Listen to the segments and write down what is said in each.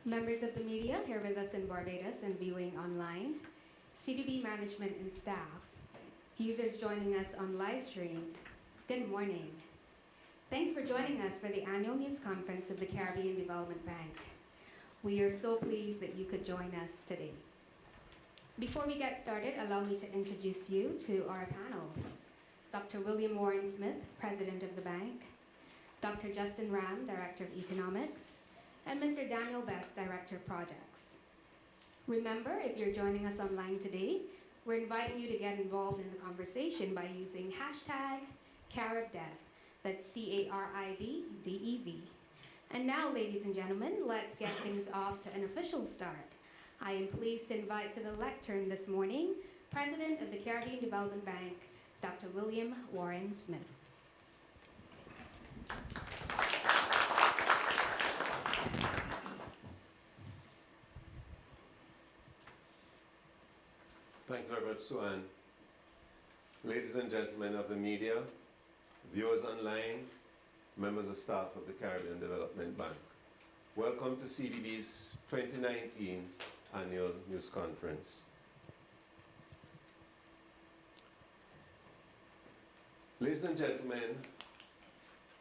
Members of the media here with us in Barbados and viewing online, CDB management and staff, users joining us on live stream, good morning. Thanks for joining us for the annual news conference of the Caribbean Development Bank. We are so pleased that you could join us today. Before we get started, allow me to introduce you to our panel. Dr. William Warren Smith, President of the bank, Dr. Justin Ram, Director of Economics, and Mr. Daniel Best, Director of Projects. Remember, if you're joining us online today, we're inviting you to get involved in the conversation by using hashtag CaribDev, that's CARIBDEV. And now, ladies and gentlemen, let's get things off to an official start. I am pleased to invite to the lectern this morning, President of the Caribbean Development Bank, Dr. William Warren Smith. Thanks very much, Suan. Ladies and gentlemen of the media, viewers online, members of staff of the Caribbean Development Bank, welcome to CDB's 2019 Annual News Conference. Ladies and gentlemen,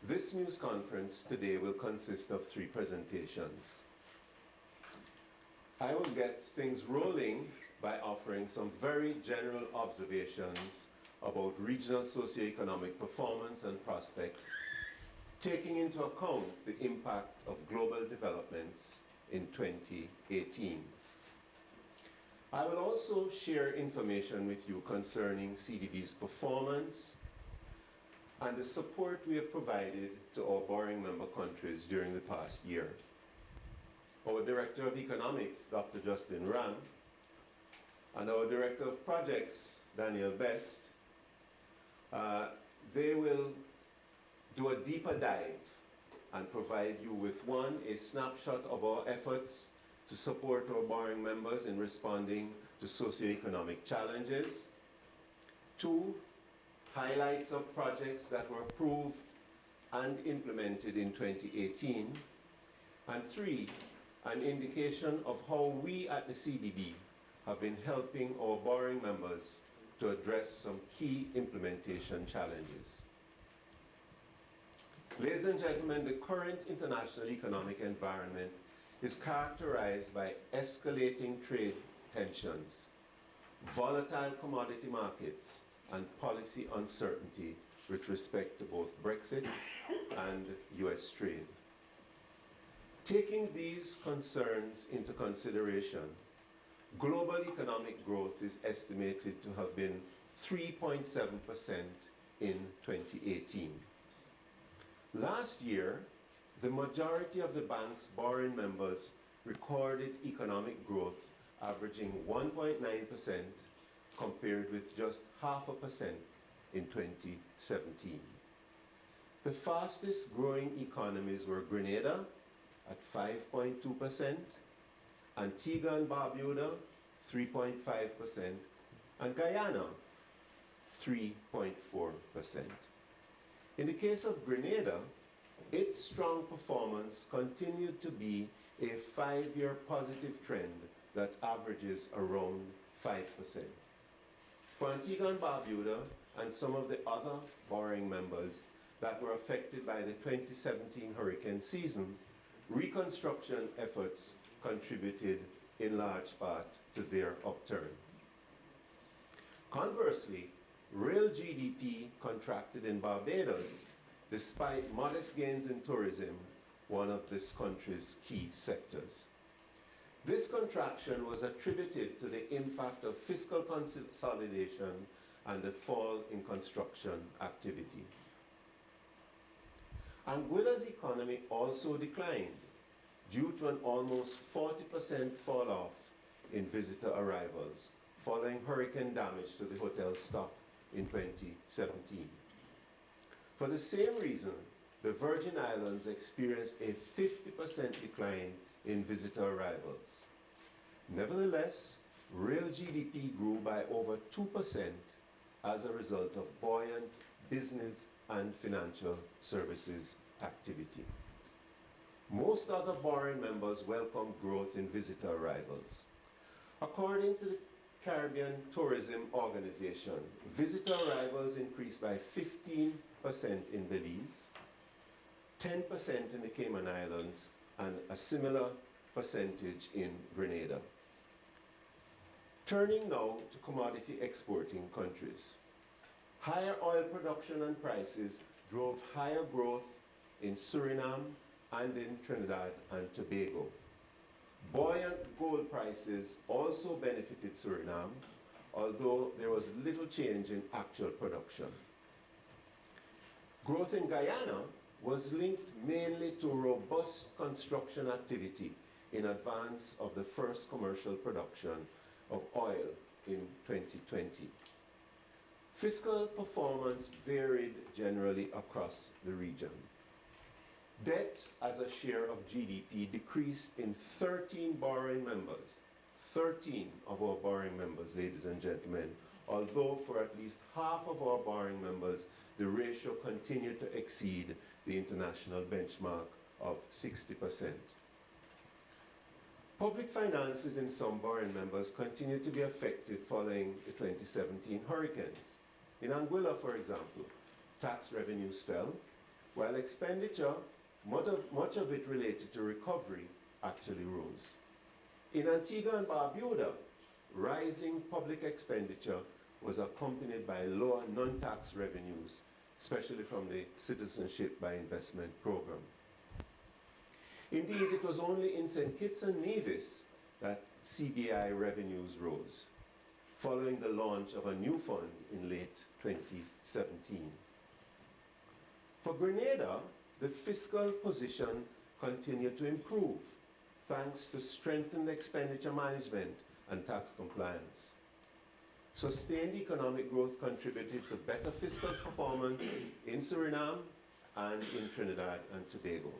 this news conference today will consist of 3 presentations. I will get things rolling by offering some very general observations about regional socioeconomic performance and prospects, taking into account the impact of global developments in 2018. I will also share information with you concerning CDB's performance and the support we have provided to our borrowing member countries during the past year. Our Director of Economics, Dr. Justin Ram, and our Director of Projects, Daniel Best, they will do a deeper dive and provide you with 1, a snapshot of our efforts to support our borrowing members in responding to socioeconomic challenges. 2, highlights of projects that were approved and implemented in 2018. And 3, an indication of how we at the CDB have been helping our borrowing members to address some key implementation challenges. Ladies and gentlemen, the current international economic environment is characterized by escalating trade tensions, volatile commodity markets, and policy uncertainty with respect to both Brexit and US trade. Taking these concerns into consideration, global economic growth is estimated to have been 3.7% in 2018. Last year, the majority of the bank's borrowing members recorded economic growth averaging 1.9% compared with just 0.5% in 2017. The fastest growing economies were Grenada at 5.2%, Antigua and Barbuda, 3.5%, and Guyana, 3.4%. In the case of Grenada, its strong performance continued to be a 5-year positive trend that averages around 5%. For Antigua and Barbuda and some of the other borrowing members that were affected by the 2017 hurricane season, reconstruction efforts contributed in large part to their upturn. Conversely, real GDP contracted in Barbados despite modest gains in tourism, one of this country's key sectors. This contraction was attributed to the impact of fiscal consolidation and the fall in construction activity. Anguilla's economy also declined due to an almost 40% fall off in visitor arrivals following hurricane damage to the hotel stock in 2017. For the same reason, the Virgin Islands experienced a 50% decline in visitor arrivals. Nevertheless, real GDP grew by over 2% as a result of buoyant business and financial services activity. Most other borrowing members welcomed growth in visitor arrivals. According to the Caribbean Tourism Organization, visitor arrivals increased by 15% in Belize, 10% in the Cayman Islands, and a similar percentage in Grenada. Turning now to commodity exporting countries. Higher oil production and prices drove higher growth in Suriname and in Trinidad and Tobago. Buoyant gold prices also benefited Suriname, although there was little change in actual production. Growth in Guyana was linked mainly to robust construction activity in advance of the first commercial production of oil in 2020. Fiscal performance varied generally across the region. Debt as a share of GDP decreased in 13 borrowing members, 13 of our borrowing members, ladies and gentlemen, although for at least half of our borrowing members, the ratio continued to exceed the international benchmark of 60%. Public finances in some borrowing members continued to be affected following the 2017 hurricanes. In Anguilla, for example, tax revenues fell, while expenditure, much of it related to recovery, actually rose. In Antigua and Barbuda, rising public expenditure was accompanied by lower non-tax revenues, especially from the Citizenship by Investment program. Indeed, it was only in St. Kitts and Nevis that CBI revenues rose, following the launch of a new fund in late 2017. For Grenada, the fiscal position continued to improve thanks to strengthened expenditure management and tax compliance. Sustained economic growth contributed to better fiscal performance in Suriname and in Trinidad and Tobago.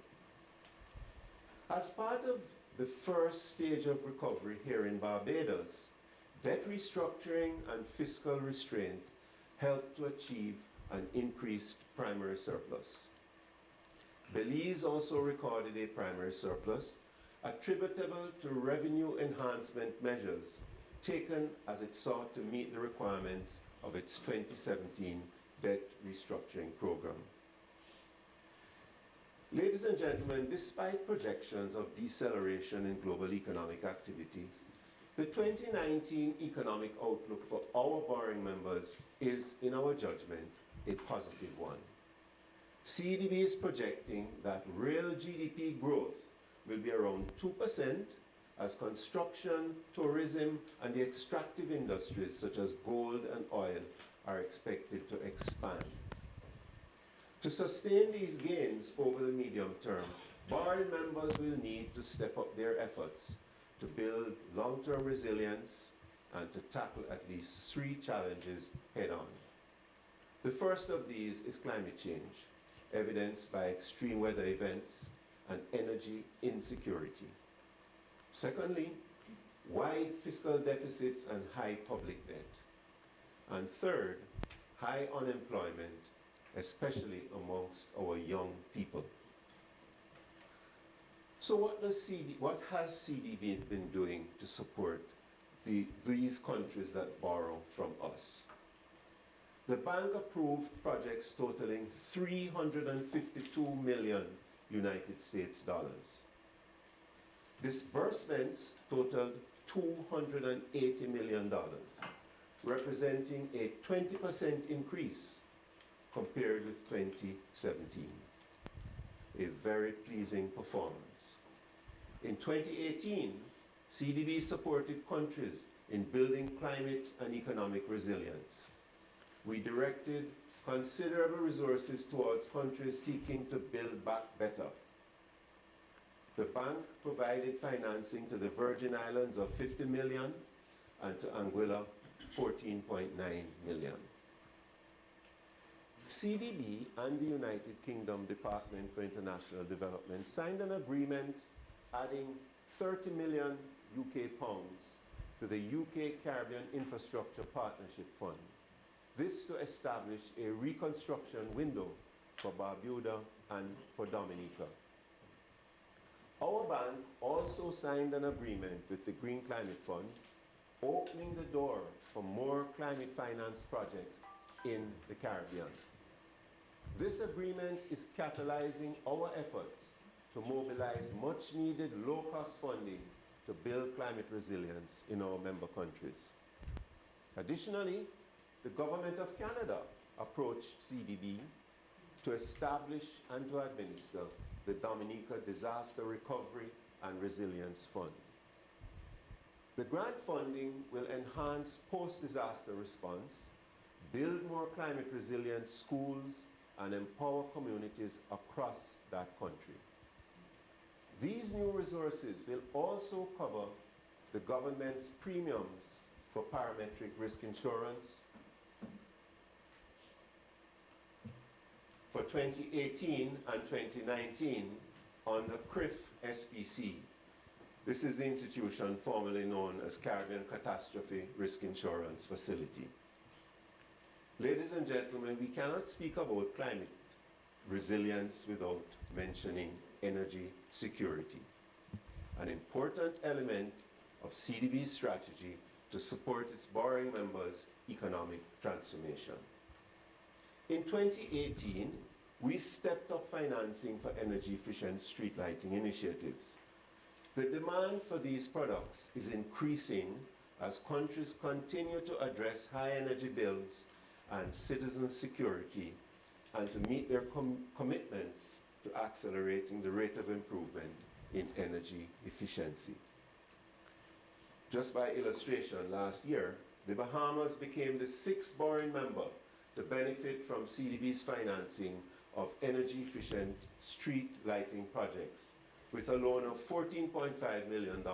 As part of the first stage of recovery here in Barbados, debt restructuring and fiscal restraint helped to achieve an increased primary surplus. Belize also recorded a primary surplus attributable to revenue enhancement measures taken as it sought to meet the requirements of its 2017 debt restructuring program. Ladies and gentlemen, despite projections of deceleration in global economic activity, the 2019 economic outlook for our borrowing members is, in our judgment, a positive one. CDB is projecting that real GDP growth will be around 2% as construction, tourism, and the extractive industries such as gold and oil are expected to expand. To sustain these gains over the medium term, borrowing members will need to step up their efforts to build long-term resilience and to tackle at least 3 challenges head-on. The first of these is climate change, evidenced by extreme weather events and energy insecurity. Secondly, wide fiscal deficits and high public debt. And third, high unemployment, especially amongst our young people. So what has CDB been doing to support these countries that borrow from us? The bank approved projects totaling $352 million United States dollars. Disbursements totaled $280 million, representing a 20% increase compared with 2017. A very pleasing performance. In 2018, CDB supported countries in building climate and economic resilience. We directed considerable resources towards countries seeking to build back better. The bank provided financing to the Virgin Islands of $50 million and to Anguilla $14.9 million. CDB and the United Kingdom Department for International Development signed an agreement adding 30 million UK pounds to the UK Caribbean Infrastructure Partnership Fund. This to establish a reconstruction window for Barbuda and for Dominica. Our bank also signed an agreement with the Green Climate Fund, opening the door for more climate finance projects in the Caribbean. This agreement is catalyzing our efforts to mobilize much needed low-cost funding to build climate resilience in our member countries. Additionally, the Government of Canada approached CDB to establish and to administer the Dominica Disaster Recovery and Resilience Fund. The grant funding will enhance post-disaster response, build more climate resilient schools, and empower communities across that country. These new resources will also cover the government's premiums for parametric risk insurance for 2018 and 2019 under CRIF SPC. This is the institution formerly known as Caribbean Catastrophe Risk Insurance Facility. Ladies and gentlemen, we cannot speak about climate resilience without mentioning energy security, an important element of CDB's strategy to support its borrowing members' economic transformation. In 2018, we stepped up financing for energy-efficient street lighting initiatives. The demand for these products is increasing as countries continue to address high energy bills and citizen security, and to meet their commitments to accelerating the rate of improvement in energy efficiency. Just by illustration, last year, the Bahamas became the 6th borrowing member to benefit from CDB's financing of energy-efficient street lighting projects, with a loan of $14.5 million,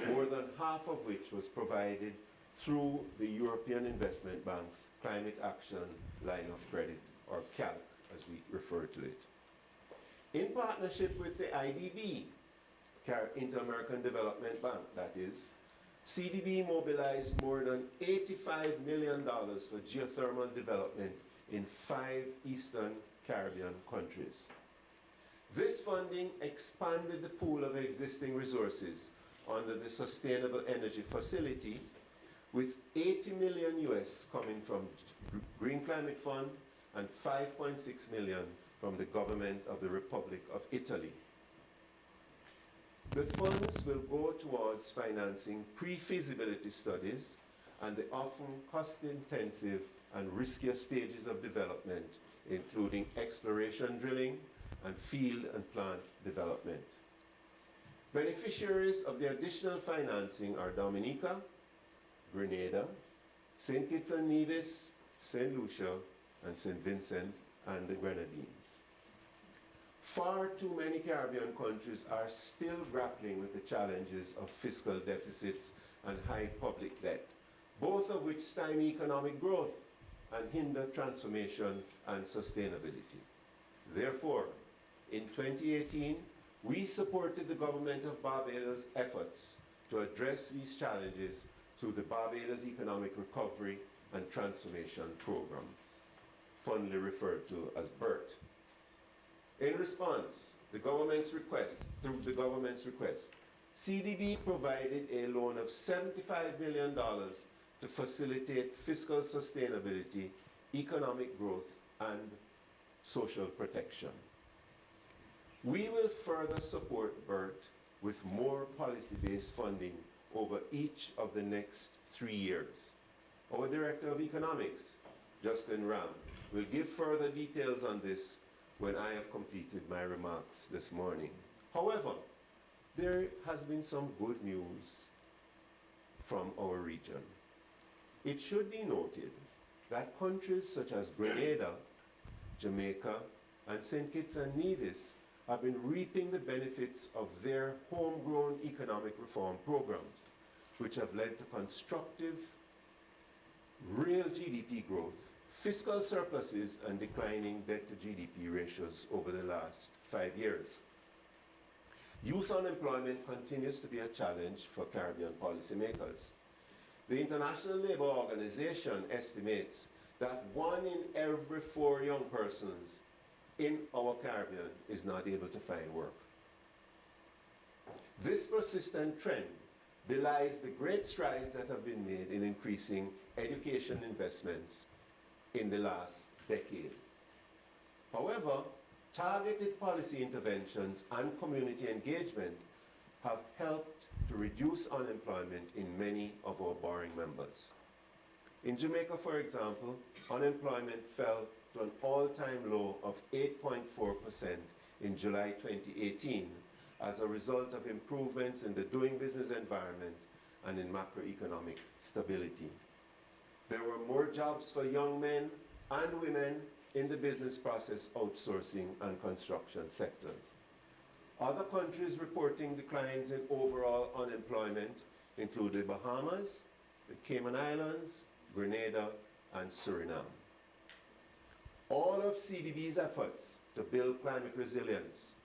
more than half of which was provided through the European Investment Bank's Climate Action Line of Credit, or CALC as we refer to it. In partnership with the IDB, Inter-American Development Bank, that is, CDB mobilized more than $85 million for geothermal development in 5 Eastern Caribbean countries. This funding expanded the pool of existing resources under the Sustainable Energy Facility, with $80 million US coming from Green Climate Fund and $5.6 million from the government of the Republic of Italy. The funds will go towards financing pre-feasibility studies and the often cost-intensive and riskier stages of development, including exploration drilling and field and plant development. Beneficiaries of the additional financing are Dominica, Grenada, St. Kitts and Nevis, St. Lucia, and St. Vincent and the Grenadines. Far too many Caribbean countries are still grappling with the challenges of fiscal deficits and high public debt, both of which stymie economic growth and hinder transformation and sustainability. Therefore, in 2018, we supported the government of Barbados' efforts to address these challenges through the Barbados Economic Recovery and Transformation Program, fondly referred to as BERT. In response, through the government's request, CDB provided a loan of $75 million to facilitate fiscal sustainability, economic growth, and social protection. We will further support BERT with more policy-based funding over each of the next 3 years. Our Director of Economics, Justin Ram, will give further details on this when I have completed my remarks this morning. However, there has been some good news from our region. It should be noted that countries such as Grenada, Jamaica, and St. Kitts and Nevis have been reaping the benefits of their homegrown economic reform programs, which have led to constructive, real GDP growth, fiscal surpluses, and declining debt-to-GDP ratios over the last 5 years. Youth unemployment continues to be a challenge for Caribbean policymakers. The International Labour Organization estimates that 1 in every 4 young persons in our Caribbean is not able to find work. This persistent trend belies the great strides that have been made in increasing education investments in the last decade. However, targeted policy interventions and community engagement have helped to reduce unemployment in many of our borrowing members. In Jamaica, for example, unemployment fell to an all-time low of 8.4% in July 2018 as a result of improvements in the doing business environment and in macroeconomic stability. There were more jobs for young men and women in the business process outsourcing and construction sectors. Other countries reporting declines in overall unemployment include the Bahamas, the Cayman Islands, Grenada, and Suriname. All of CDB's efforts to build climate resilience,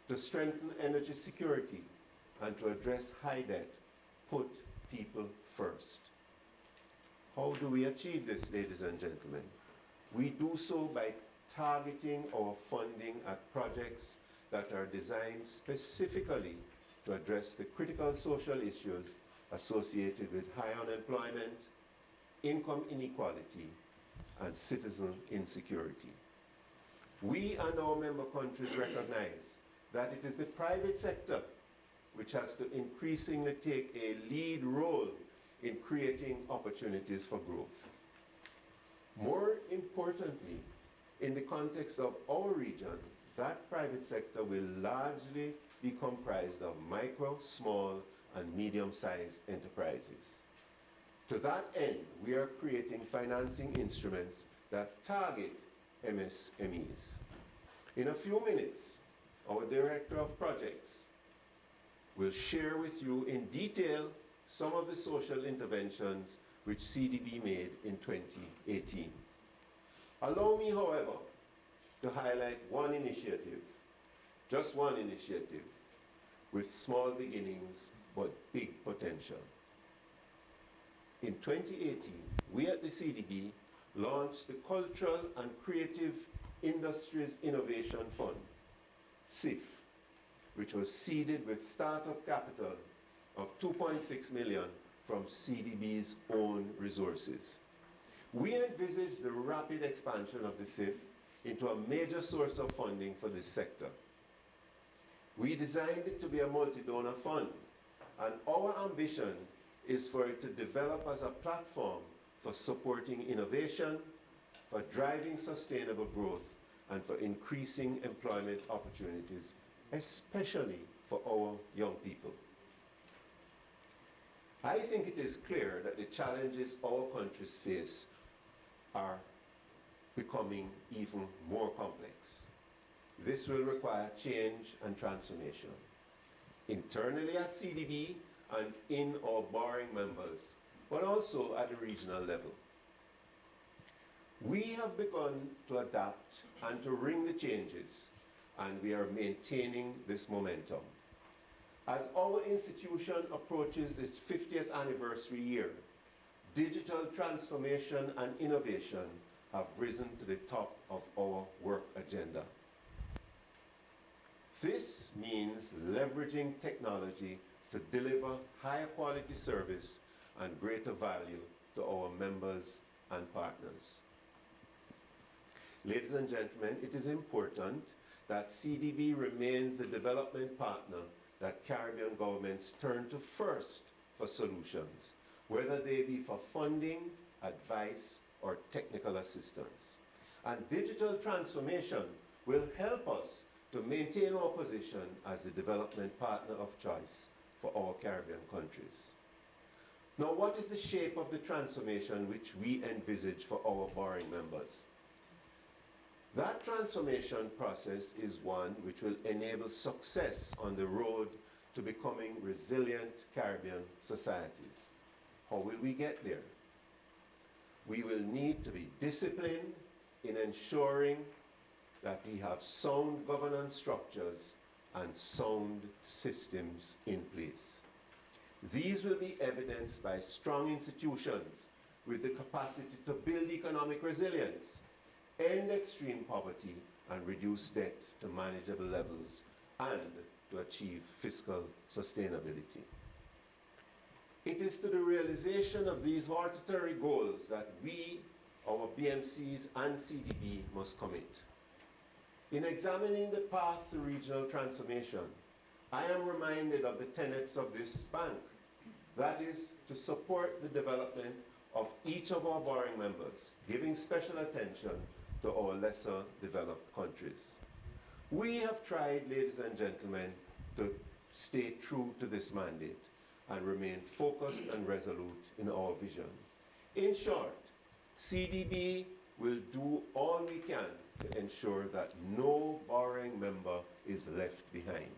to strengthen energy security, and to address high debt put people first. How do we achieve this, ladies and gentlemen? We do so by targeting our funding at projects that are designed specifically to address the critical social issues associated with high unemployment, income inequality, and citizen insecurity. We and our member countries recognize that it is the private sector which has to increasingly take a lead role in creating opportunities for growth. More importantly, in the context of our region, that private sector will largely be comprised of micro, small, and medium-sized enterprises. To that end, we are creating financing instruments that target MSMEs. In a few minutes, our Director of Projects will share with you in detail some of the social interventions which CDB made in 2018. Allow me, however, to highlight one initiative, just one initiative, with small beginnings but big potential. In 2018, we at the CDB launched the Cultural and Creative Industries Innovation Fund, CIF, which was seeded with startup capital of 2.6 million from CDB's own resources. We envisage the rapid expansion of the CIF into a major source of funding for this sector. We designed it to be a multi-donor fund, and our ambition is for it to develop as a platform for supporting innovation, for driving sustainable growth, and for increasing employment opportunities, especially for our young people. I think it is clear that the challenges our countries face are becoming even more complex. This will require change and transformation, internally at CDB and in our borrowing members, but also at the regional level. We have begun to adapt and to ring the changes, and we are maintaining this momentum. As our institution approaches its 50th anniversary year, digital transformation and innovation have risen to the top of our work agenda. This means leveraging technology to deliver higher quality service and greater value to our members and partners. Ladies and gentlemen, it is important that CDB remains the development partner that Caribbean governments turn to first for solutions, whether they be for funding, advice, or technical assistance. And digital transformation will help us to maintain our position as the development partner of choice for our Caribbean countries. Now, what is the shape of the transformation which we envisage for our borrowing members? That transformation process is one which will enable success on the road to becoming resilient Caribbean societies. How will we get there? We will need to be disciplined in ensuring that we have sound governance structures and sound systems in place. These will be evidenced by strong institutions with the capacity to build economic resilience, end extreme poverty, and reduce debt to manageable levels, and to achieve fiscal sustainability. It is to the realization of these hortatory goals that we, our BMCs and CDB, must commit. In examining the path to regional transformation, I am reminded of the tenets of this bank. That is, to support the development of each of our borrowing members, giving special attention to our lesser developed countries. We have tried, ladies and gentlemen, to stay true to this mandate and remain focused and resolute in our vision. In short, CDB will do all we can to ensure that no borrowing member is left behind.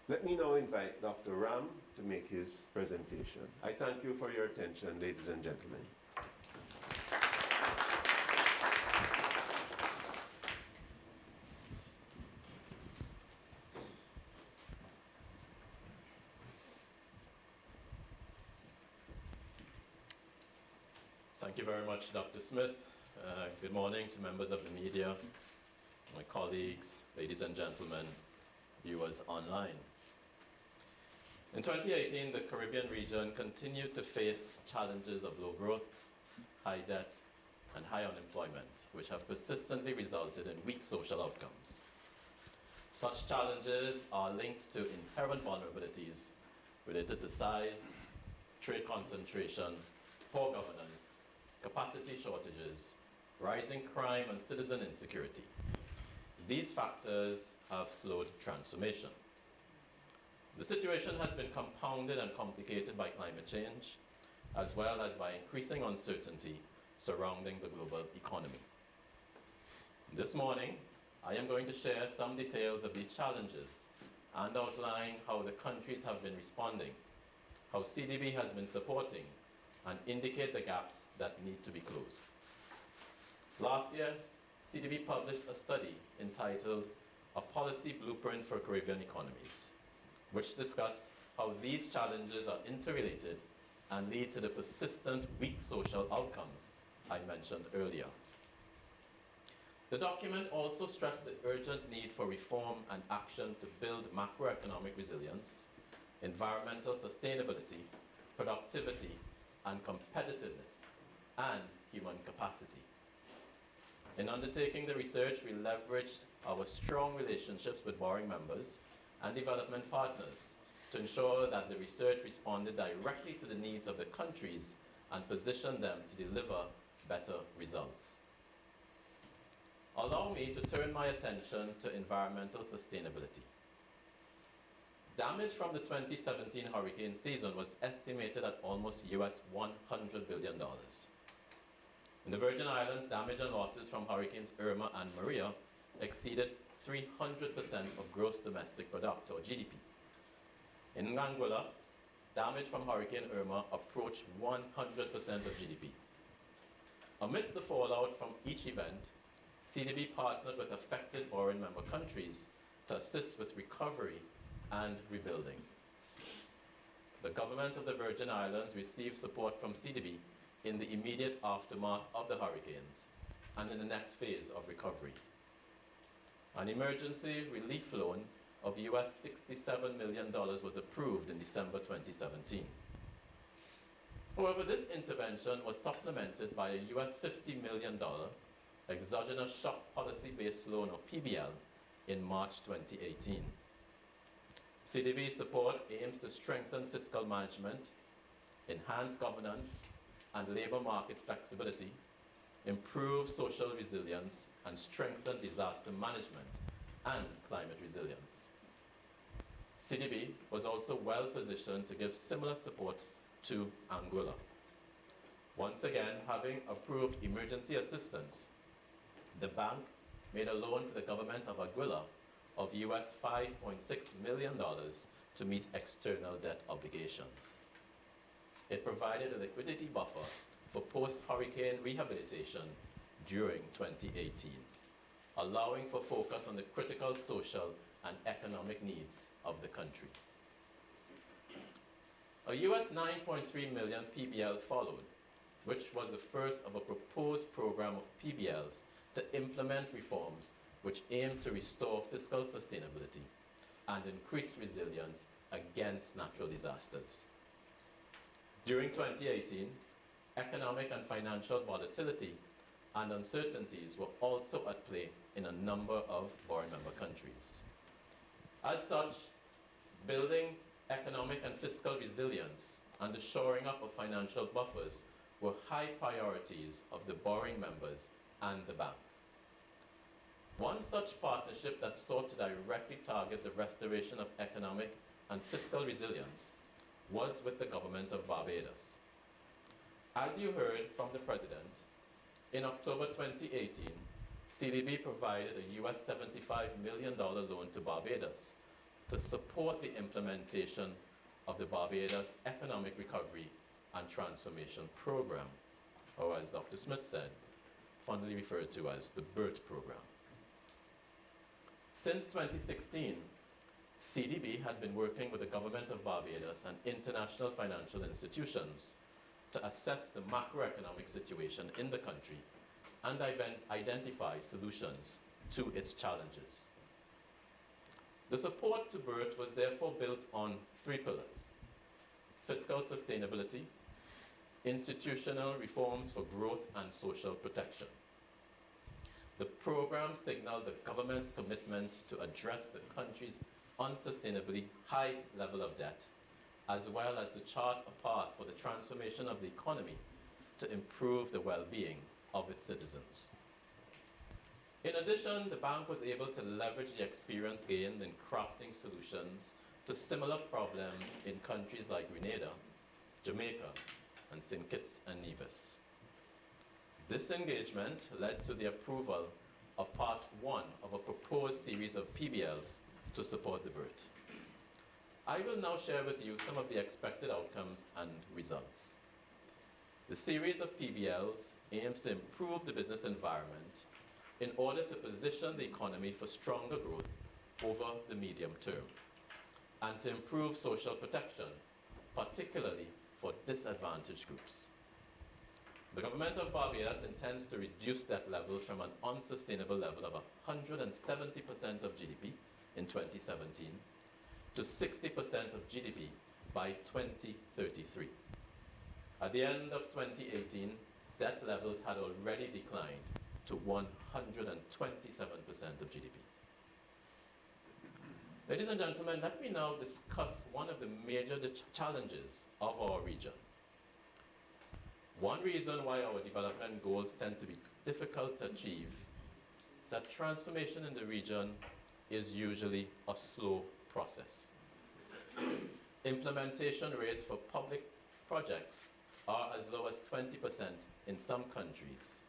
Let me now invite Dr. Ram to make his presentation. I thank you for your attention, ladies and gentlemen. Thank you very much, Dr. Smith. Good morning to members of the media, my colleagues, ladies and gentlemen, viewers online. In 2018, the Caribbean region continued to face challenges of low growth, high debt, and high unemployment, which have persistently resulted in weak social outcomes. Such challenges are linked to inherent vulnerabilities related to size, trade concentration, poor governance, capacity shortages, rising crime and citizen insecurity. These factors have slowed transformation. The situation has been compounded and complicated by climate change, as well as by increasing uncertainty surrounding the global economy. This morning, I am going to share some details of these challenges and outline how the countries have been responding, how CDB has been supporting, and indicate the gaps that need to be closed. Last year, CDB published a study entitled A Policy Blueprint for Caribbean Economies, which discussed how these challenges are interrelated and lead to the persistent weak social outcomes I mentioned earlier. The document also stressed the urgent need for reform and action to build macroeconomic resilience, environmental sustainability, productivity, and competitiveness, and human capacity. In undertaking the research, we leveraged our strong relationships with borrowing members and development partners to ensure that the research responded directly to the needs of the countries and positioned them to deliver better results. Allow me to turn my attention to environmental sustainability. Damage from the 2017 hurricane season was estimated at almost $100 billion. In the Virgin Islands, damage and losses from Hurricanes Irma and Maria exceeded 300% of gross domestic product, or GDP. In Anguilla, damage from Hurricane Irma approached 100% of GDP. Amidst the fallout from each event, CDB partnered with affected borrowing member countries to assist with recovery and rebuilding. The government of the Virgin Islands received support from CDB in the immediate aftermath of the hurricanes and in the next phase of recovery. An emergency relief loan of $67 million was approved in December 2017. However, this intervention was supplemented by a $50 million exogenous shock policy-based loan, or PBL, in March 2018. CDB support aims to strengthen fiscal management, enhance governance and labor market flexibility, improve social resilience, and strengthen disaster management and climate resilience. CDB was also well positioned to give similar support to Anguilla. Once again, having approved emergency assistance, the bank made a loan to the government of Anguilla of $5.6 million to meet external debt obligations. It provided a liquidity buffer for post-hurricane rehabilitation during 2018, allowing for focus on the critical social and economic needs of the country. A $9.3 million PBL followed, which was the first of a proposed program of PBLs to implement reforms which aim to restore fiscal sustainability and increase resilience against natural disasters. During 2018, economic and financial volatility and uncertainties were also at play in a number of borrowing member countries. As such, building economic and fiscal resilience and the shoring up of financial buffers were high priorities of the borrowing members and the bank. One such partnership that sought to directly target the restoration of economic and fiscal resilience was with the government of Barbados. As you heard from the President, in October 2018, CDB provided a US $75 million loan to Barbados to support the implementation of the Barbados Economic Recovery and Transformation Program, or as Dr. Smith said, fondly referred to as the BERT program. Since 2016, CDB had been working with the government of Barbados and international financial institutions to assess the macroeconomic situation in the country and identify solutions to its challenges. The support to BERT was therefore built on three pillars: fiscal sustainability, institutional reforms for growth, and social protection. The program signaled the government's commitment to address the country's unsustainably high level of debt, as well as to chart a path for the transformation of the economy to improve the well-being of its citizens. In addition, the bank was able to leverage the experience gained in crafting solutions to similar problems in countries like Grenada, Jamaica, and St. Kitts and Nevis. This engagement led to the approval of Part 1 of a proposed series of PBLs to support the BERT. I will now share with you some of the expected outcomes and results. The series of PBLs aims to improve the business environment in order to position the economy for stronger growth over the medium term and to improve social protection, particularly for disadvantaged groups. The government of Barbados intends to reduce debt levels from an unsustainable level of 170% of GDP in 2017 to 60% of GDP by 2033. At the end of 2018, debt levels had already declined to 127% of GDP. Ladies and gentlemen, let me now discuss one of the major challenges of our region. One reason why our development goals tend to be difficult to achieve is that transformation in the region is usually a slow process. Implementation rates for public projects are as low as 20% in some countries.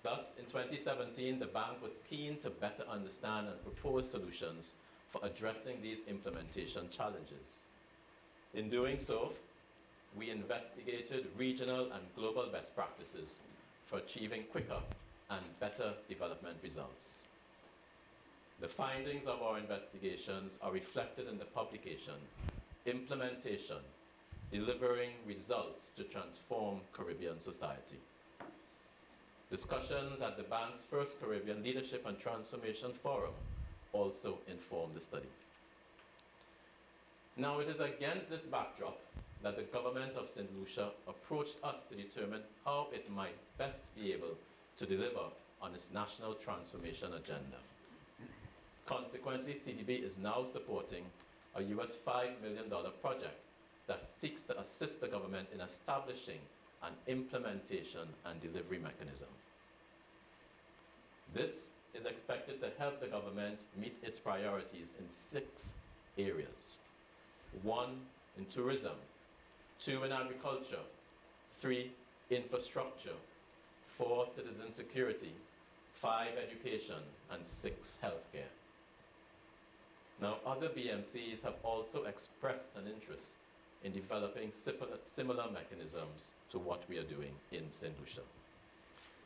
Thus, in 2017, the bank was keen to better understand and propose solutions for addressing these implementation challenges. In doing so, we investigated regional and global best practices for achieving quicker and better development results. The findings of our investigations are reflected in the publication, Implementation, Delivering Results to Transform Caribbean Society. Discussions at the bank's first Caribbean Leadership and Transformation Forum also informed the study. Now, it is against this backdrop that the government of St. Lucia approached us to determine how it might best be able to deliver on its national transformation agenda. Consequently, CDB is now supporting a US $5 million project that seeks to assist the government in establishing an implementation and delivery mechanism. This is expected to help the government meet its priorities in 6 areas. 1, in tourism. 2, in agriculture. 3, infrastructure. 4, citizen security. 5, education. And 6, healthcare. Now, other BMCs have also expressed an interest in developing similar mechanisms to what we are doing in St. Lucia.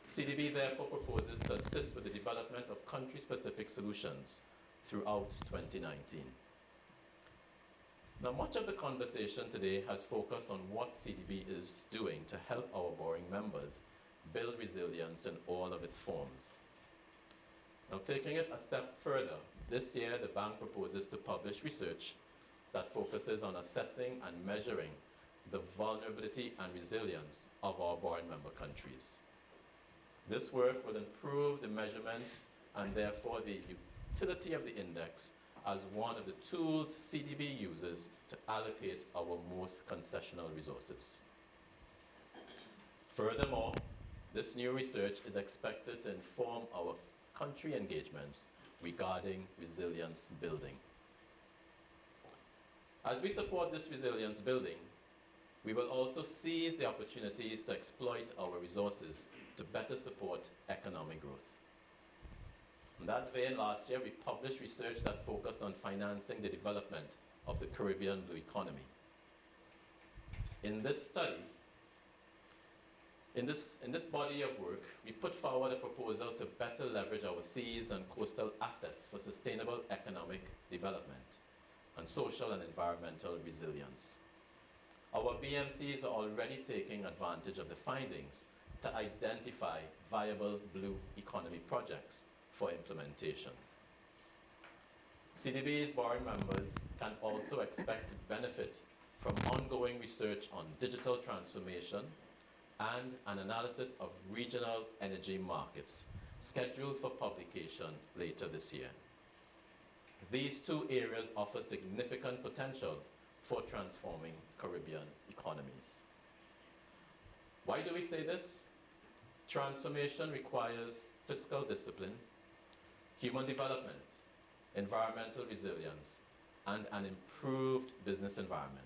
CDB therefore proposes to assist with the development of country-specific solutions throughout 2019. Now, much of the conversation today has focused on what CDB is doing to help our borrowing members build resilience in all of its forms. Now, taking it a step further, this year the bank proposes to publish research that focuses on assessing and measuring the vulnerability and resilience of our borrowing member countries. This work will improve the measurement and therefore the utility of the index as one of the tools CDB uses to allocate our most concessional resources. Furthermore, this new research is expected to inform our country engagements regarding resilience building. As we support this resilience building, we will also seize the opportunities to exploit our resources to better support economic growth. In that vein, last year we published research that focused on financing the development of the Caribbean blue economy. In this study, in this body of work, we put forward a proposal to better leverage our seas and coastal assets for sustainable economic development and social and environmental resilience. Our BMCs are already taking advantage of the findings to identify viable blue economy projects for implementation. CDB's borrowing members can also expect to benefit from ongoing research on digital transformation and an analysis of regional energy markets scheduled for publication later this year. These two areas offer significant potential for transforming Caribbean economies. Why do we say this? Transformation requires fiscal discipline, human development, environmental resilience, and an improved business environment.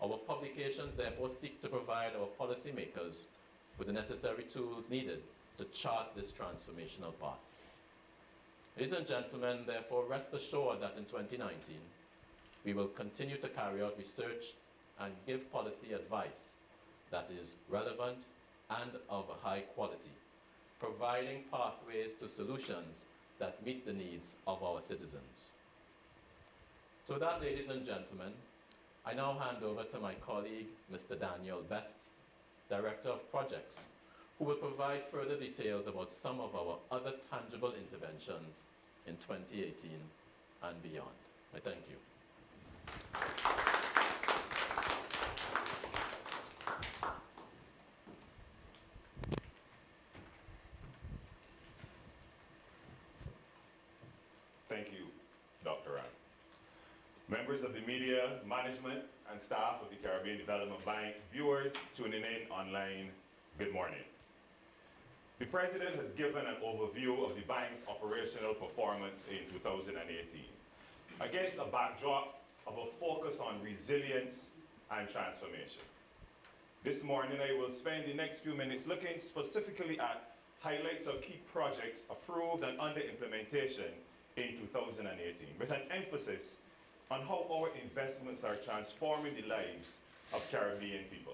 Our publications therefore seek to provide our policymakers with the necessary tools needed to chart this transformational path. Ladies and gentlemen, therefore rest assured that in 2019, we will continue to carry out research and give policy advice that is relevant and of a high quality, providing pathways to solutions that meet the needs of our citizens. So with that, ladies and gentlemen, I now hand over to my colleague, Mr. Daniel Best, Director of Projects, who will provide further details about some of our other tangible interventions in 2018 and beyond. I thank you. Thank you, Dr. Ryan. Members of the media, management, and staff of the Caribbean Development Bank, viewers tuning in online, good morning. The President has given an overview of the bank's operational performance in 2018, against a backdrop of a focus on resilience and transformation. This morning, I will spend the next few minutes looking specifically at highlights of key projects approved and under implementation in 2018, with an emphasis on how our investments are transforming the lives of Caribbean people.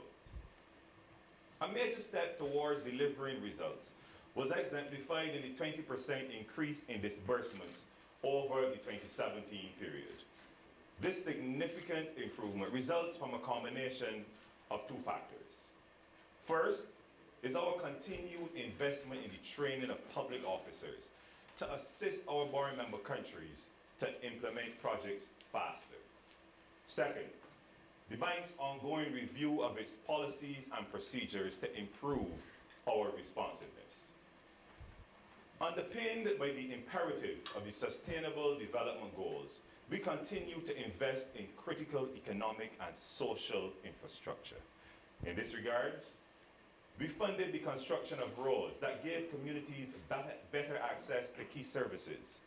A major step towards delivering results was exemplified in the 20% increase in disbursements over the 2017 period. This significant improvement results from a combination of two factors. First is our continued investment in the training of public officers to assist our borrowing member countries to implement projects faster. Second, the bank's ongoing review of its policies and procedures to improve our responsiveness. Underpinned by the imperative of the Sustainable Development Goals, we continue to invest in critical economic and social infrastructure. In this regard, we funded the construction of roads that gave communities better access to key services.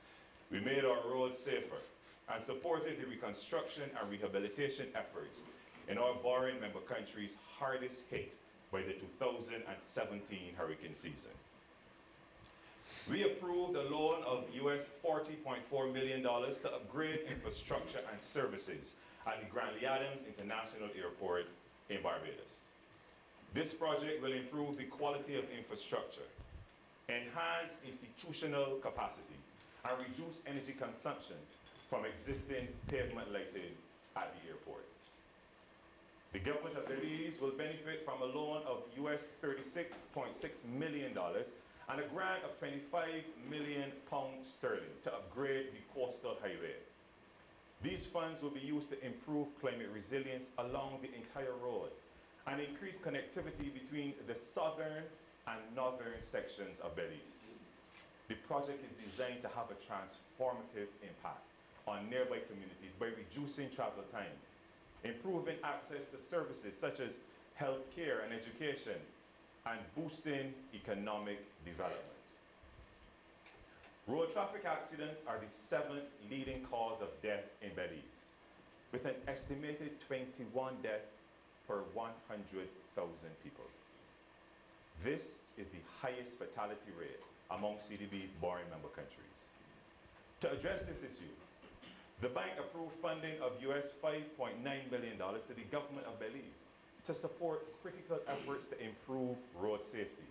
We made our roads safer and supported the reconstruction and rehabilitation efforts in our borrowing member countries hardest hit by the 2017 hurricane season. We approved a loan of US $40.4 million to upgrade infrastructure and services at the Grantley International Airport in Barbados. This project will improve the quality of infrastructure, enhance institutional capacity, and reduce energy consumption from existing pavement lighting at the airport. The government of Belize will benefit from a loan of US $36.6 million and a grant of £25 million to upgrade the coastal highway. These funds will be used to improve climate resilience along the entire road and increase connectivity between the southern and northern sections of Belize. The project is designed to have a transformative impact on nearby communities by reducing travel time, improving access to services such as health care and education, and boosting economic development. Road traffic accidents are the 7th leading cause of death in Belize, with an estimated 21 deaths per 100,000 people. This is the highest fatality rate among CDB's borrowing member countries. To address this issue, the bank approved funding of US $5.9 million to the government of Belize to support critical efforts to improve road safety.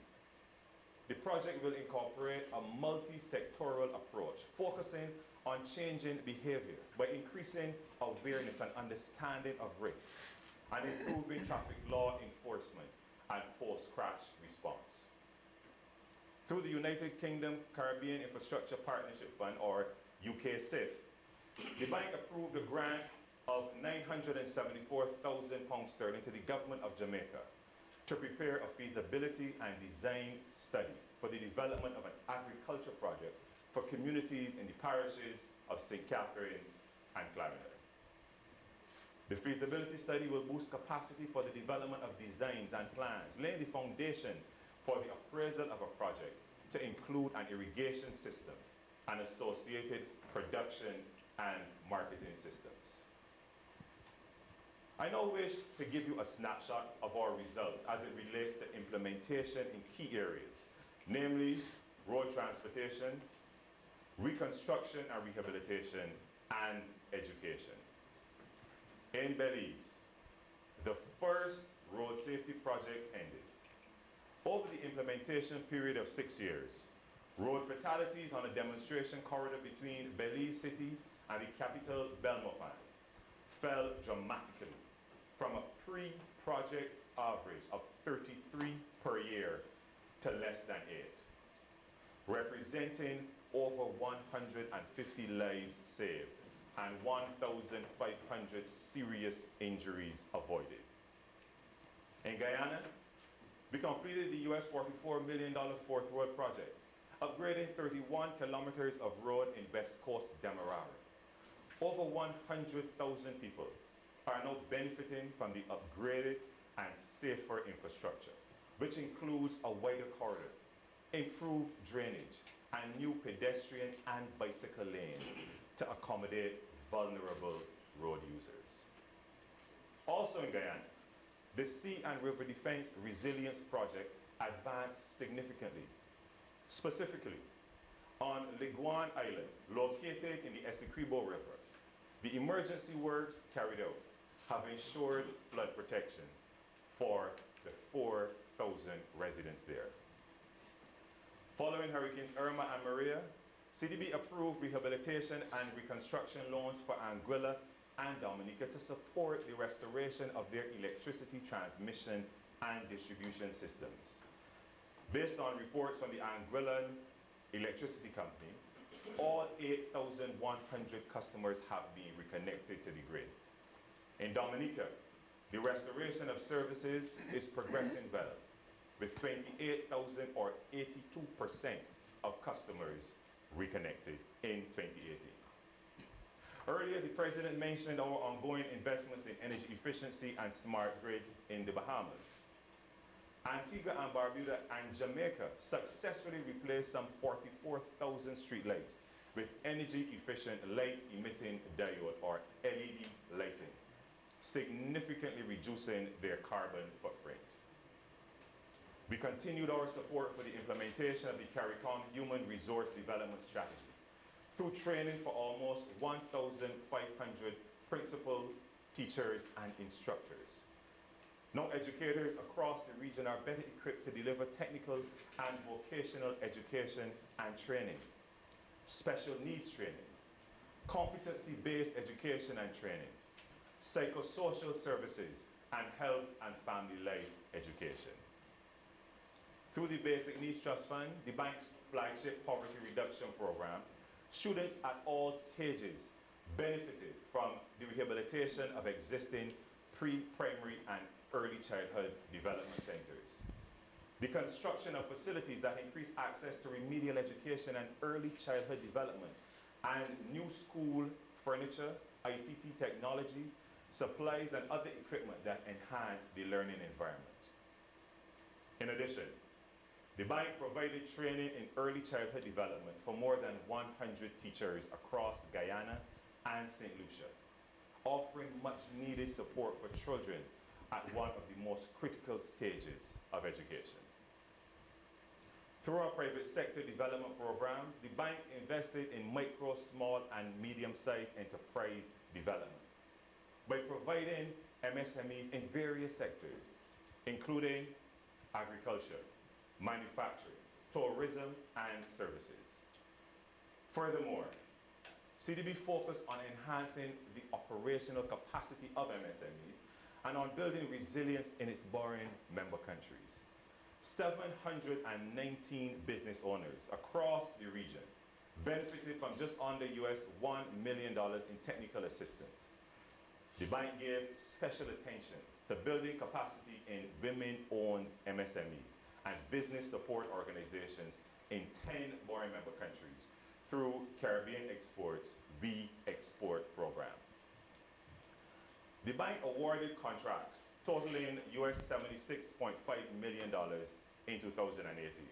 The project will incorporate a multi-sectoral approach, focusing on changing behavior by increasing awareness and understanding of risk, and improving traffic law enforcement and post-crash response. Through the United Kingdom Caribbean Infrastructure Partnership Fund, or UK-CIF, the bank approved a grant of £974,000 to the government of Jamaica to prepare a feasibility and design study for the development of an agriculture project for communities in the parishes of St. Catherine and Clarendon. The feasibility study will boost capacity for the development of designs and plans, laying the foundation for the appraisal of a project to include an irrigation system and associated production and marketing systems. I now wish to give you a snapshot of our results as it relates to implementation in key areas, namely road transportation, reconstruction and rehabilitation, and education. In Belize, the first road safety project ended. Over the implementation period of 6 years, road fatalities on a demonstration corridor between Belize City and the capital Belmopan fell dramatically from a pre-project average of 33 per year to less than 8, representing over 150 lives saved and 1,500 serious injuries avoided. In Guyana, we completed the US $44 million Fourth Road project, upgrading 31 kilometers of road in West Coast Demerara. Over 100,000 people are now benefiting from the upgraded and safer infrastructure, which includes a wider corridor, improved drainage, and new pedestrian and bicycle lanes to accommodate vulnerable road users. Also in Guyana, the Sea and River Defense Resilience Project advanced significantly. Specifically, on Liguan Island, located in the Essequibo River, the emergency works carried out have ensured flood protection for the 4,000 residents there. Following Hurricanes Irma and Maria, CDB approved rehabilitation and reconstruction loans for Anguilla and Dominica to support the restoration of their electricity transmission and distribution systems. Based on reports from the Anguillan Electricity Company, all 8,100 customers have been reconnected to the grid. In Dominica, the restoration of services is progressing well, with 28,000 or 82% of customers reconnected in 2018. Earlier, the President mentioned our ongoing investments in energy efficiency and smart grids in the Bahamas. Antigua and Barbuda and Jamaica successfully replaced some 44,000 streetlights with energy-efficient light-emitting diode, or LED lighting, significantly reducing their carbon footprint. We continued our support for the implementation of the CARICOM Human Resource Development Strategy through training for almost 1,500 principals, teachers, and instructors. Now educators across the region are better equipped to deliver technical and vocational education and training, special needs training, competency-based education and training, psychosocial services, and health and family life education. Through the Basic Needs Trust Fund, the bank's flagship poverty reduction program, students at all stages benefited from the rehabilitation of existing pre-primary and early childhood development centers. The construction of facilities that increase access to remedial education and early childhood development, and new school furniture, ICT technology, supplies, and other equipment that enhance the learning environment. In addition, the bank provided training in early childhood development for more than 100 teachers across Guyana and St. Lucia, offering much needed support for children at one of the most critical stages of education. Through our private sector development program, the bank invested in micro, small, and medium-sized enterprise development by providing MSMEs in various sectors, including agriculture, manufacturing, tourism, and services. Furthermore, CDB focused on enhancing the operational capacity of MSMEs and on building resilience in its borrowing member countries. 719 business owners across the region benefited from just under US $1 million in technical assistance. The bank gave special attention to building capacity in women-owned MSMEs and business support organizations in 10 borrowing member countries through Caribbean Export's We Export program. The bank awarded contracts totaling US $76.5 million in 2018.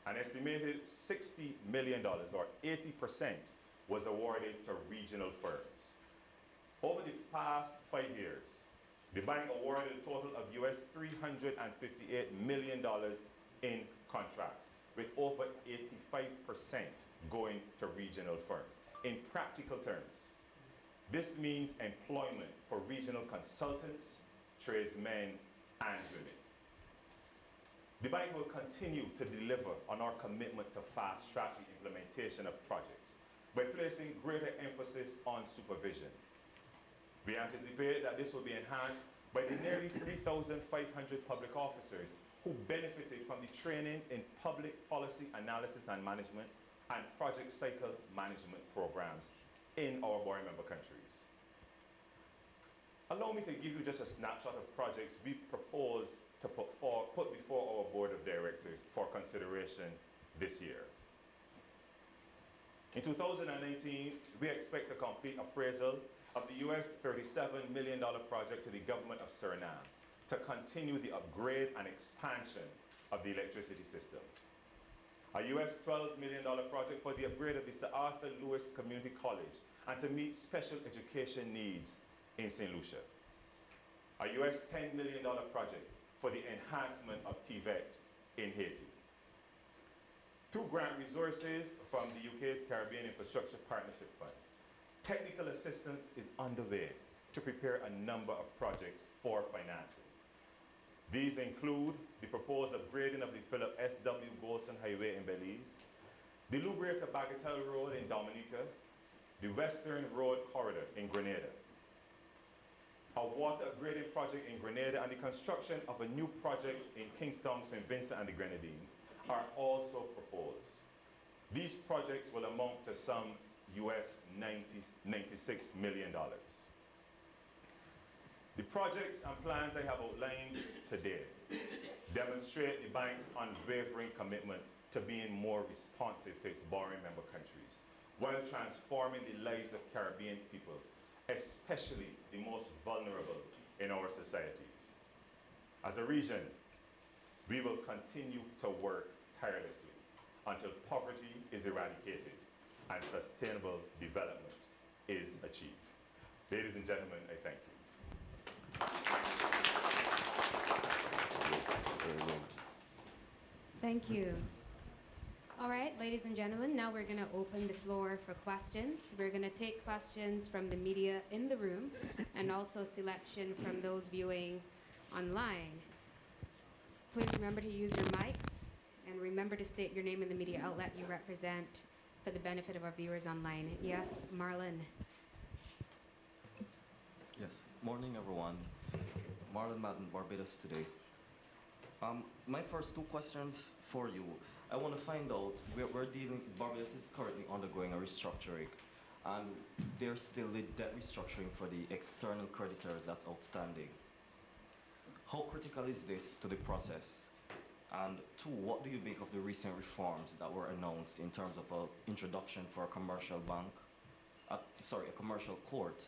An estimated $60 million, or 80%, was awarded to regional firms. Over the past 5 years, the bank awarded a total of US $358 million in contracts, with over 85% going to regional firms. In practical terms, this means employment for regional consultants, tradesmen, and women. The bank will continue to deliver on our commitment to fast-track the implementation of projects by placing greater emphasis on supervision. We anticipate that this will be enhanced by the nearly 3,500 public officers who benefited from the training in public policy analysis and management and project cycle management programs in our borrowing member countries. Allow me to give you just a snapshot of projects we propose to put before our board of directors for consideration this year. In 2019, we expect to complete appraisal of the US $37 million project to the government of Suriname to continue the upgrade and expansion of the electricity system. A US $12 million project for the upgrade of the Sir Arthur Lewis Community College and to meet special education needs in St. Lucia. A US $10 million project for the enhancement of TVET in Haiti. Through grant resources from the UK's Caribbean Infrastructure Partnership Fund, technical assistance is underway to prepare a number of projects for financing. These include the proposed upgrading of the Philip S.W. Golson Highway in Belize, the Lubrier to Bagatelle Road in Dominica, the Western Road Corridor in Grenada, a water upgrading project in Grenada, and the construction of a new project in Kingstown, St. Vincent and the Grenadines are also proposed. These projects will amount to some US $96 million. The projects and plans I have outlined today demonstrate the bank's unwavering commitment to being more responsive to its borrowing member countries, while transforming the lives of Caribbean people, especially the most vulnerable in our societies. As a region, we will continue to work tirelessly until poverty is eradicated and sustainable development is achieved. Ladies and gentlemen, I thank you. Thank you. All right, ladies and gentlemen, now we're going to open the floor for questions. We're going to take questions from the media in the room and also selection from those viewing online. Please remember to use your mics and remember to state your name and the media outlet you represent for the benefit of our viewers online. Yes, Marlon. Yes, morning everyone. Marlon Madden, Barbados today. My first two questions for you. I want to find out, Barbados is currently undergoing a restructuring, and there's still the debt restructuring for the external creditors that's outstanding. How critical is this to the process? And two, what do you make of the recent reforms that were announced in terms of an introduction for a commercial bank, a commercial court,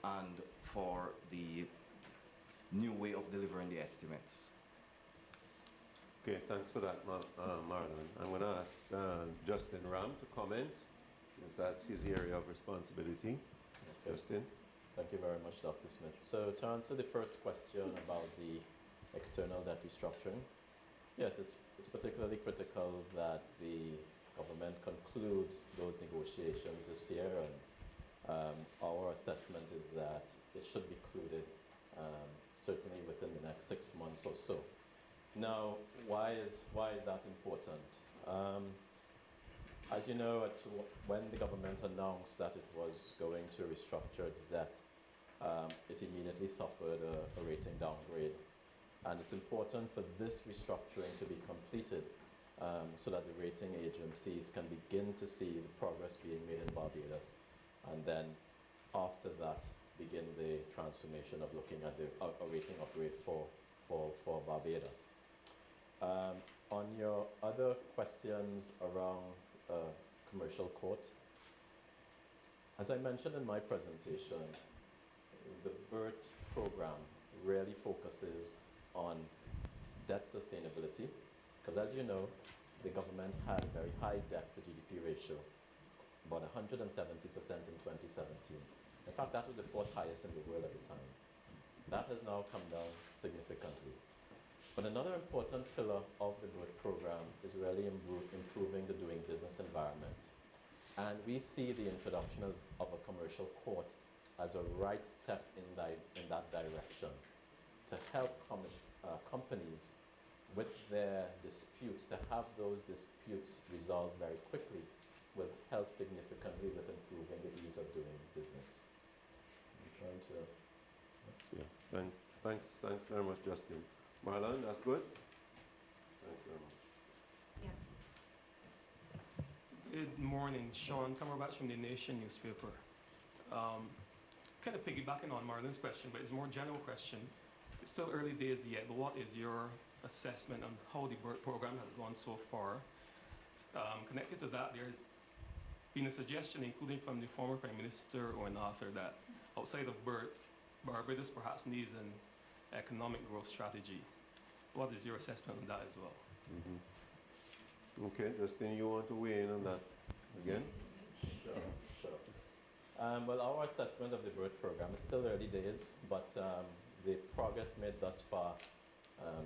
and for the new way of delivering the estimates? Okay, thanks for that, Marlon. I'm going to ask Justin Ram to comment, since that's his area of responsibility. Okay. Justin? Thank you very much, Dr. Smith. So to answer the first question about the external debt restructuring, yes, it's particularly critical that the government concludes those negotiations this year, and our assessment is that it should be concluded certainly within the next 6 months or so. Now, why is that important? As you know, when the government announced that it was going to restructure its debt, it immediately suffered a rating downgrade. And it's important for this restructuring to be completed so that the rating agencies can begin to see the progress being made in Barbados, and then after that begin the transformation of looking at a rating upgrade for Barbados. On your other questions around commercial court, as I mentioned in my presentation, the BERT program really focuses on debt sustainability, because as you know, the government had a very high debt to GDP ratio, about 170% in 2017. In fact, that was the fourth highest in the world at the time. That has now come down significantly. But another important pillar of the BERT program is really improving the doing business environment. And we see the introduction of a commercial court as a right step in that direction to help companies with their disputes, to have those disputes resolved very quickly, will help significantly with improving the ease of doing business. I'm trying to... Yeah, thanks very much, Justin. Marlon, that's good? Thanks very much. Yes. Good morning, Sean Cumberbatch from the Nation newspaper. Kind of piggybacking on Marlon's question, but it's a more general question. It's still early days yet, but what is your assessment on how the BERT program has gone so far? Connected to that, there's been a suggestion, including from the former Prime Minister Owen Arthur, that outside of BERT, Barbados perhaps needs an economic growth strategy. What is your assessment on that as well? Mm-hmm. Okay, Justin, you want to weigh in on that again? Sure. Well, our assessment of the BERT program is still early days, but the progress made thus far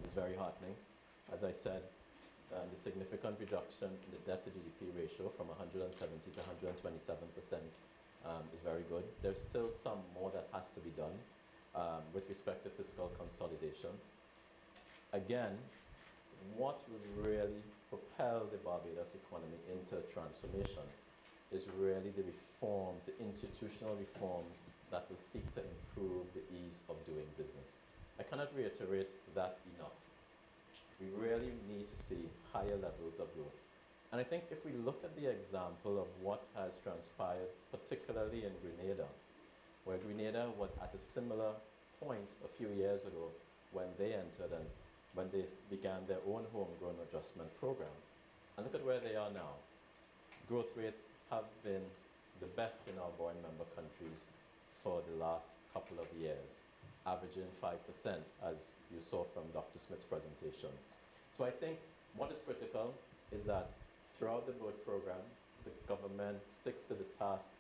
is very heartening. As I said, the significant reduction in the debt to GDP ratio from 170 to 127% is very good. There's still some more that has to be done with respect to fiscal consolidation. Again, what would really propel the Barbados economy into transformation is really the reforms, the institutional reforms that will seek to improve the ease of doing business. I cannot reiterate that enough. We really need to see higher levels of growth. And I think if we look at the example of what has transpired, particularly in Grenada, where Grenada was at a similar point a few years ago when they entered and when they began their own homegrown adjustment program. And look at where they are now. Growth rates have been the best in our board member countries for the last couple of years, averaging 5%, as you saw from Dr. Smith's presentation. So I think what is critical is that throughout the BERT program, the government sticks to the task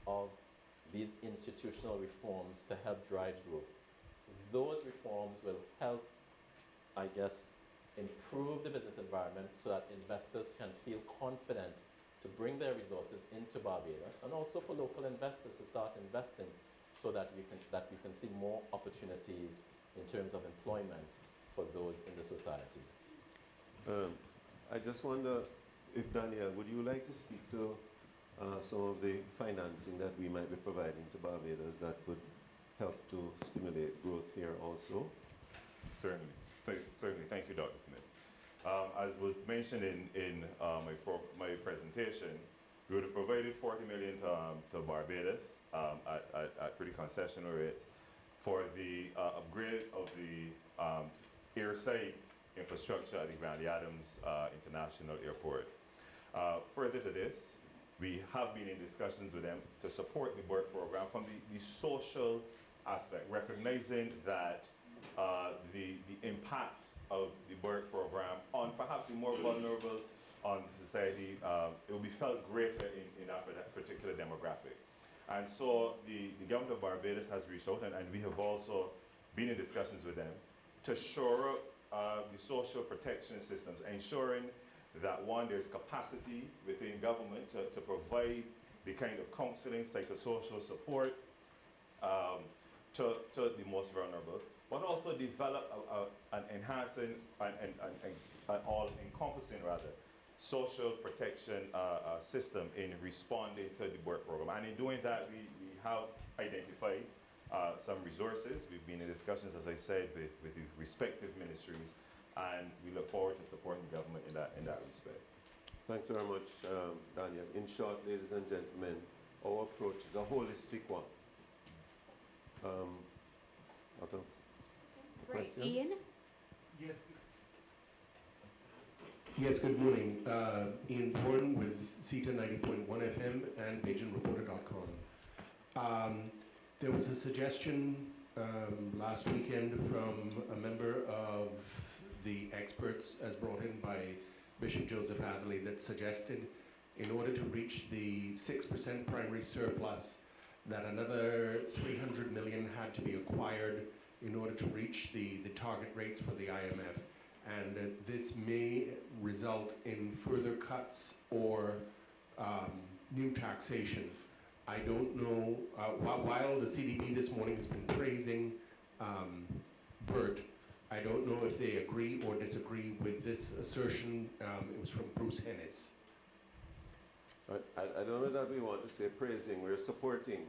of these institutional reforms to help drive growth. Those reforms will help, I guess, improve the business environment so that investors can feel confident to bring their resources into Barbados, and also for local investors to start investing so that we can see more opportunities in terms of employment for those in the society. I just wonder if, Danielle, would you like to speak to some of the financing that we might be providing to Barbados that would help to stimulate growth here also? Certainly. Certainly, thank you, Dr. Smith. As was mentioned in my presentation, we would have provided $40 million to Barbados at pretty concessional rates for the upgrade of the airside infrastructure at the Grantley Adams International Airport. Further to this, we have been in discussions with them to support the BERT program from the social aspect, recognizing that the impact of the BERT program on perhaps the more vulnerable on society, it will be felt greater in that particular demographic. And so the government of Barbados has reached out, and we have also been in discussions with them to shore up the social protection systems, ensuring that one, there's capacity within government to provide the kind of counseling, psychosocial support to the most vulnerable, but also develop an enhancing an all-encompassing rather social protection system in responding to the work program. And in doing that, we have identified some resources. We've been in discussions, as I said, with the respective ministries, and we look forward to supporting the government in that respect. Thanks very much, Daniel. In short, ladies and gentlemen, our approach is a holistic one. Other Right, questions? Ian? Yes, good morning. Ian Bourne with CETA 90.1 FM and BeijingReporter.com. There was a suggestion last weekend from a member of the experts as brought in by Bishop Joseph Atherley that suggested in order to reach the 6% primary surplus that another 300 million had to be acquired in order to reach the target rates for the IMF. And this may result in further cuts or new taxation. I don't know, while the CDB this morning has been praising BERT, I don't know if they agree or disagree with this assertion. It was from Bruce Hennis. I don't know that we want to say praising, we're supporting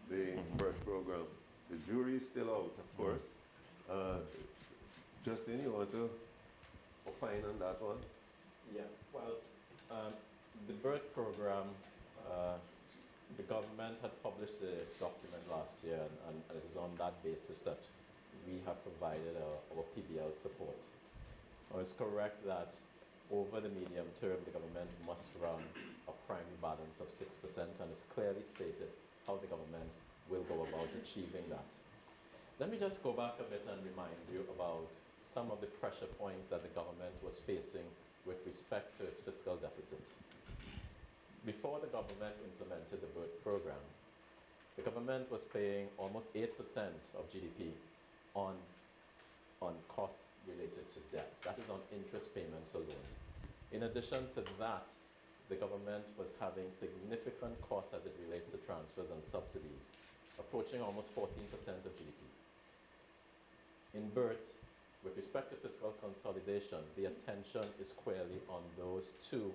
the BERT program. The jury is still out, of course. Justin, you want to opine on that one? Yeah, well, the BERT program, the government had published a document last year, and it is on that basis that we have provided our PBL support. Now, it's correct that over the medium term, the government must run a primary balance of 6%, and it's clearly stated how the government will go about achieving that. Let me just go back a bit and remind you about some of the pressure points that the government was facing with respect to its fiscal deficit. Before the government implemented the BERT program, the government was paying almost 8% of GDP on costs related to debt. That is on interest payments alone. In addition to that, the government was having significant costs as it relates to transfers and subsidies, approaching almost 14% of GDP. In BERT, with respect to fiscal consolidation, the attention is squarely on those two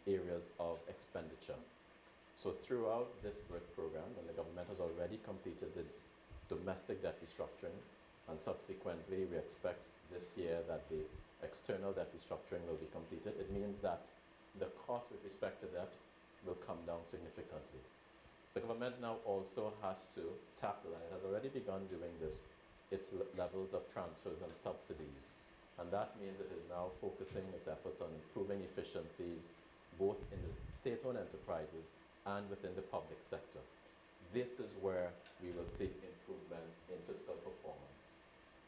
areas of expenditure. So throughout this BERT program, when the government has already completed the domestic debt restructuring, and subsequently we expect this year that the external debt restructuring will be completed, it means that the cost with respect to that will come down significantly. The government now also has to tackle, and it has already begun doing this, its levels of transfers and subsidies. And that means it is now focusing its efforts on improving efficiencies, both in the state-owned enterprises and within the public sector. This is where we will see improvements in fiscal performance.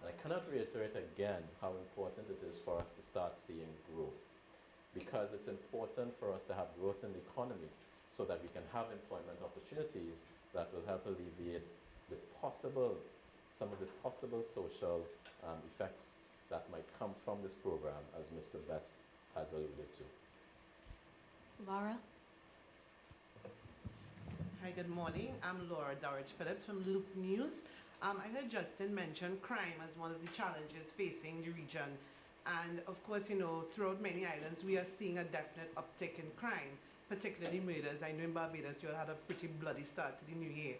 And I cannot reiterate again how important it is for us to start seeing growth, because it's important for us to have growth in the economy so that we can have employment opportunities that will help alleviate some of the possible social effects that might come from this program, as Mr. Best has alluded to. Laura? Hi, good morning. I'm Laura Dorridge Phillips from Loop News. I heard Justin mention crime as one of the challenges facing the region. And of course, you know, throughout many islands, we are seeing a definite uptick in crime, particularly murders. I know in Barbados, you all had a pretty bloody start to the new year.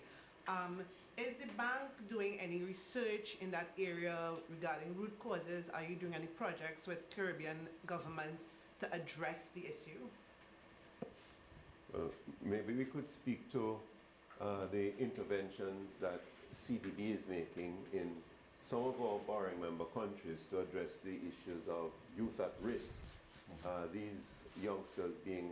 Is the bank doing any research in that area regarding root causes? Are you doing any projects with Caribbean governments to address the issue? Well, maybe we could speak to the interventions that CDB is making in some of our borrowing member countries to address the issues of youth at risk. These youngsters being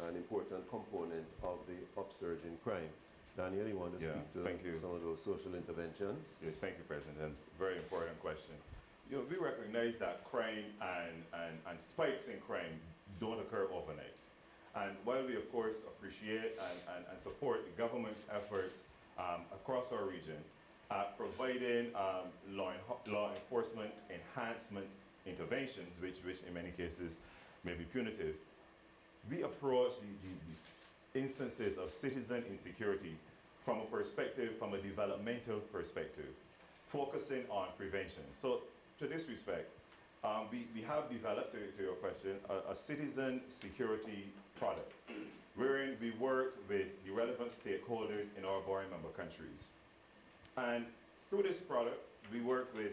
an important component of the upsurge in crime. Daniel, you want to Yeah, speak to thank you. some of those social interventions? Yes, thank you, President. Very important question. You know, we recognize that crime and spikes in crime don't occur overnight. And while we, of course, appreciate and support the government's efforts across our region at providing law enforcement enhancement interventions, which in many cases may be punitive, we approach the instances of citizen insecurity from a developmental perspective, focusing on prevention. So to this respect, we have developed, to your question, a citizen security product wherein we work with the relevant stakeholders in our borrowing member countries. And through this product, we work with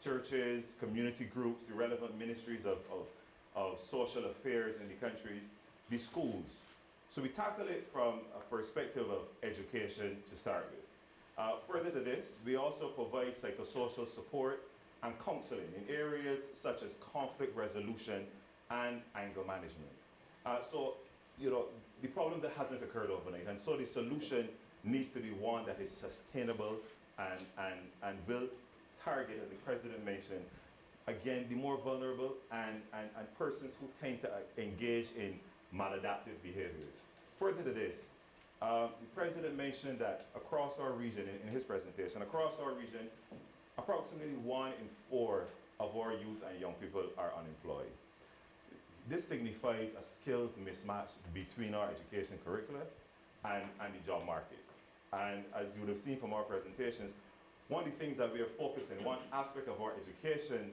churches, community groups, the relevant ministries of social affairs in the countries, the schools. So we tackle it from a perspective of education to start with. Further to this, we also provide psychosocial support and counseling in areas such as conflict resolution and anger management. So, you know, the problem that hasn't occurred overnight, and so the solution needs to be one that is sustainable and will target, as the President mentioned, again, the more vulnerable and persons who tend to engage in maladaptive behaviors. Further to this, the President mentioned that across our region, in his presentation, across our region, approximately 1 in 4 of our youth and young people are unemployed. This signifies a skills mismatch between our education curricula and the job market. And as you would have seen from our presentations, one of the things that we are focusing, one aspect of our education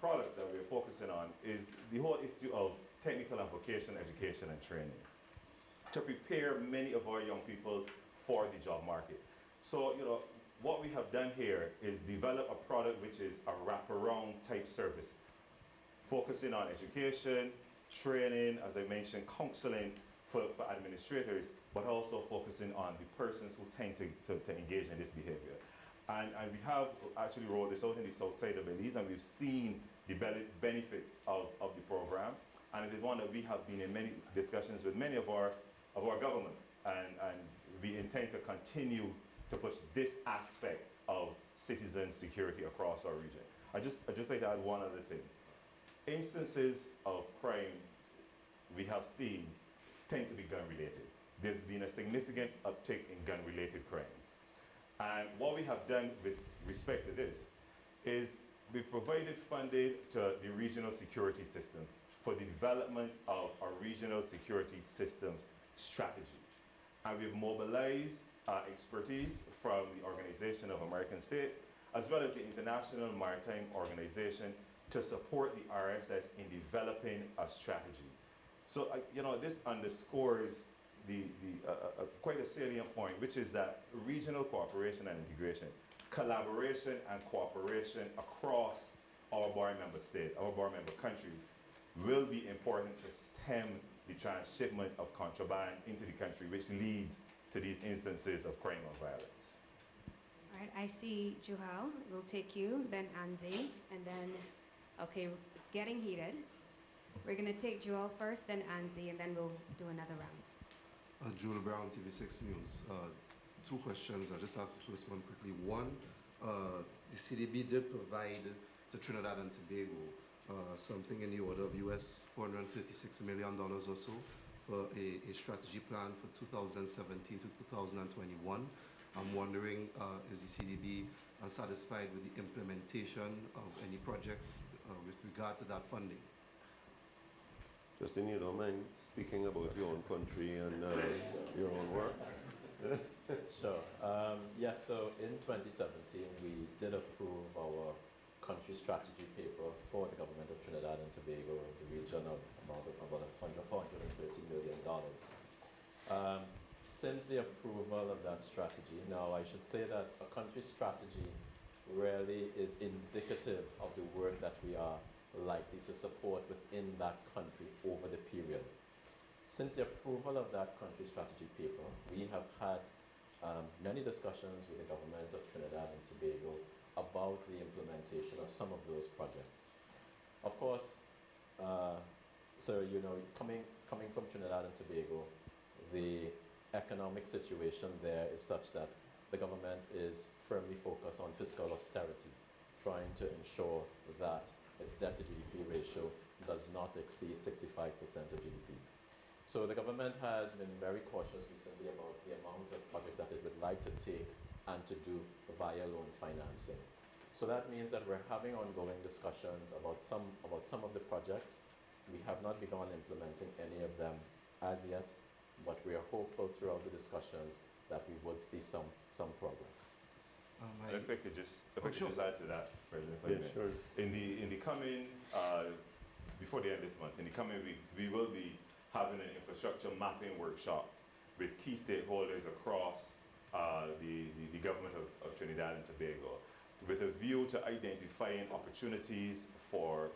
products that we are focusing on is the whole issue of technical and vocational education and training to prepare many of our young people for the job market. So, you know, what we have done here is develop a product which is a wraparound type service, focusing on education, training, as I mentioned, counseling for administrators, but also focusing on the persons who tend to engage in this behavior. And we have actually rolled this out in the south side of Belize, and we've seen the benefits of the program. And it is one that we have been in many discussions with many of our governments, and we intend to continue to push this aspect of citizen security across our region. I just like to add one other thing. Instances of crime we have seen tend to be gun-related. There's been a significant uptick in gun-related crimes. And what we have done with respect to this is we've provided funding to the regional security system for the development of a regional security systems strategy. And we've mobilized expertise from the Organization of American States, as well as the International Maritime Organization, to support the RSS in developing a strategy. So, you know, this underscores quite a salient point, which is that regional cooperation and integration, collaboration and cooperation across our borrowing member states, our borrowing member countries, will be important to stem the transshipment of contraband into the country, which leads to these instances of crime and violence. All right, I see Juhal. We'll take you, then Anzi, and then, okay, it's getting heated. We're going to take Juhal first, then Anzi, and then we'll do another round. Jules Brown, TV6 News. 2 questions. I'll just ask the first one quickly. One, the CDB did provide to Trinidad and Tobago something in the order of US $436 million or so for a strategy plan for 2017 to 2021. I'm wondering, is the CDB satisfied with the implementation of any projects with regard to that funding? Justin, you don't mind speaking about your own country and your own work? Sure. Yes, so in 2017, we did approve our country strategy paper for the government of Trinidad and Tobago in the region of about $430 million. Since the approval of that strategy, now I should say that a country strategy really is indicative of the work that we are likely to support within that country over the period. Since the approval of that country strategy paper, we have had many discussions with the government of Trinidad and Tobago about the implementation of some of those projects. Of course, sir, you know, coming from Trinidad and Tobago, the economic situation there is such that the government is firmly focused on fiscal austerity, trying to ensure that its debt to GDP ratio does not exceed 65% of GDP. So the government has been very cautious recently about the amount of projects that it would like to take and to do via loan financing. So that means that we're having ongoing discussions about some of the projects. We have not begun implementing any of them as yet, but we are hopeful throughout the discussions that we would see some progress. If I could just sure. add to that, President, if I may. Sure. In the coming before the end of this month, in the coming weeks, we will be having an infrastructure mapping workshop with key stakeholders across the government of Trinidad and Tobago, with a view to identifying opportunities for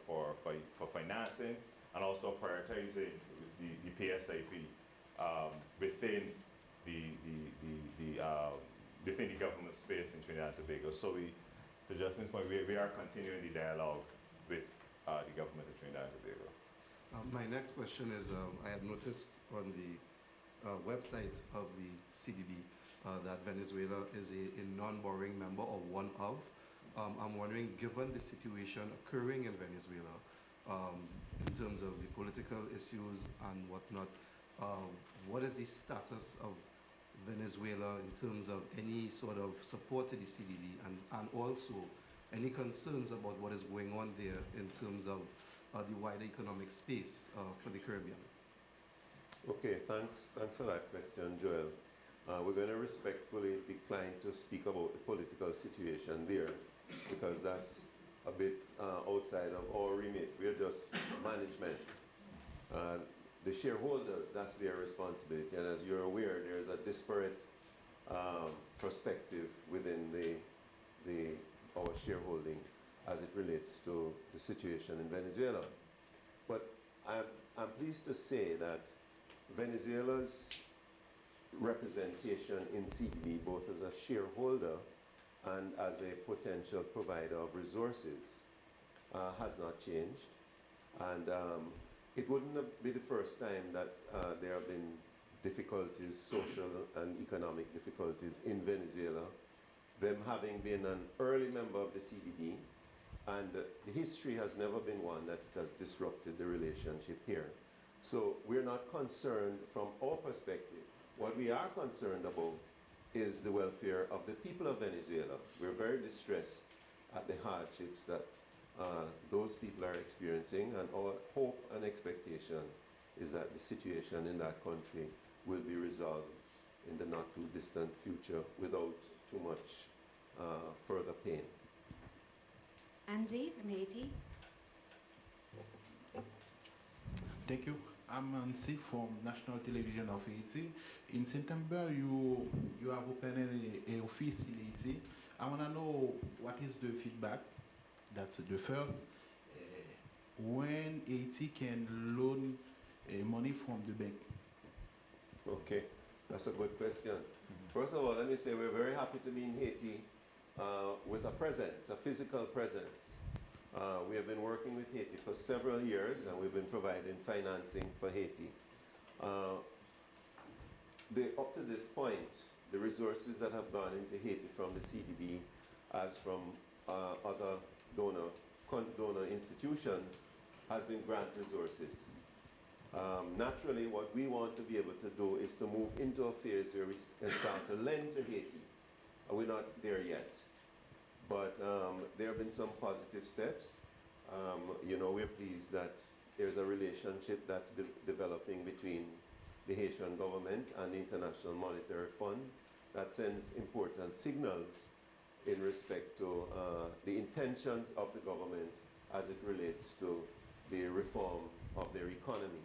financing and also prioritizing the PSIP within within the government space in Trinidad and Tobago. So to Justin's point, we are continuing the dialogue with the government of Trinidad and Tobago. My next question is, I had noticed on the website of the CDB that Venezuela is a non-borrowing member or one of. I'm wondering, given the situation occurring in Venezuela, in terms of the political issues and whatnot, what is the status of Venezuela in terms of any sort of support to the CDB, and also any concerns about what is going on there in terms of the wider economic space for the Caribbean? Okay, thanks for that question, Joel. We're going to respectfully decline to speak about the political situation there, because that's a bit outside of our remit. We're just management. The shareholders, that's their responsibility. And as you're aware, there's a disparate perspective within our shareholding as it relates to the situation in Venezuela. But I'm pleased to say that Venezuela's representation in CDB, both as a shareholder and as a potential provider of resources, has not changed. And it wouldn't be the first time that there have been difficulties, social and economic difficulties in Venezuela, them having been an early member of the CDB, and the history has never been one that has disrupted the relationship here. So we're not concerned from our perspective. What we are concerned about is the welfare of the people of Venezuela. We're very distressed at the hardships that those people are experiencing, and our hope and expectation is that the situation in that country will be resolved in the not too distant future without too much further pain. Andy from Haiti. Thank you. I'm Nancy from National Television of Haiti. In September, you have opened an office in Haiti. I want to know what is the feedback. That's the first. When Haiti can loan money from the bank? Okay, that's a good question. First of all, let me say we're very happy to be in Haiti with a presence, a physical presence. We have been working with Haiti for several years, and we've been providing financing for Haiti. Up to this point, the resources that have gone into Haiti from the CDB, as from other donor institutions, has been grant resources. Naturally, what we want to be able to do is to move into a phase where we can start to lend to Haiti. We're not there yet. But there have been some positive steps. You know, we're pleased that there's a relationship that's developing between the Haitian government and the International Monetary Fund that sends important signals in respect to the intentions of the government as it relates to the reform of their economy.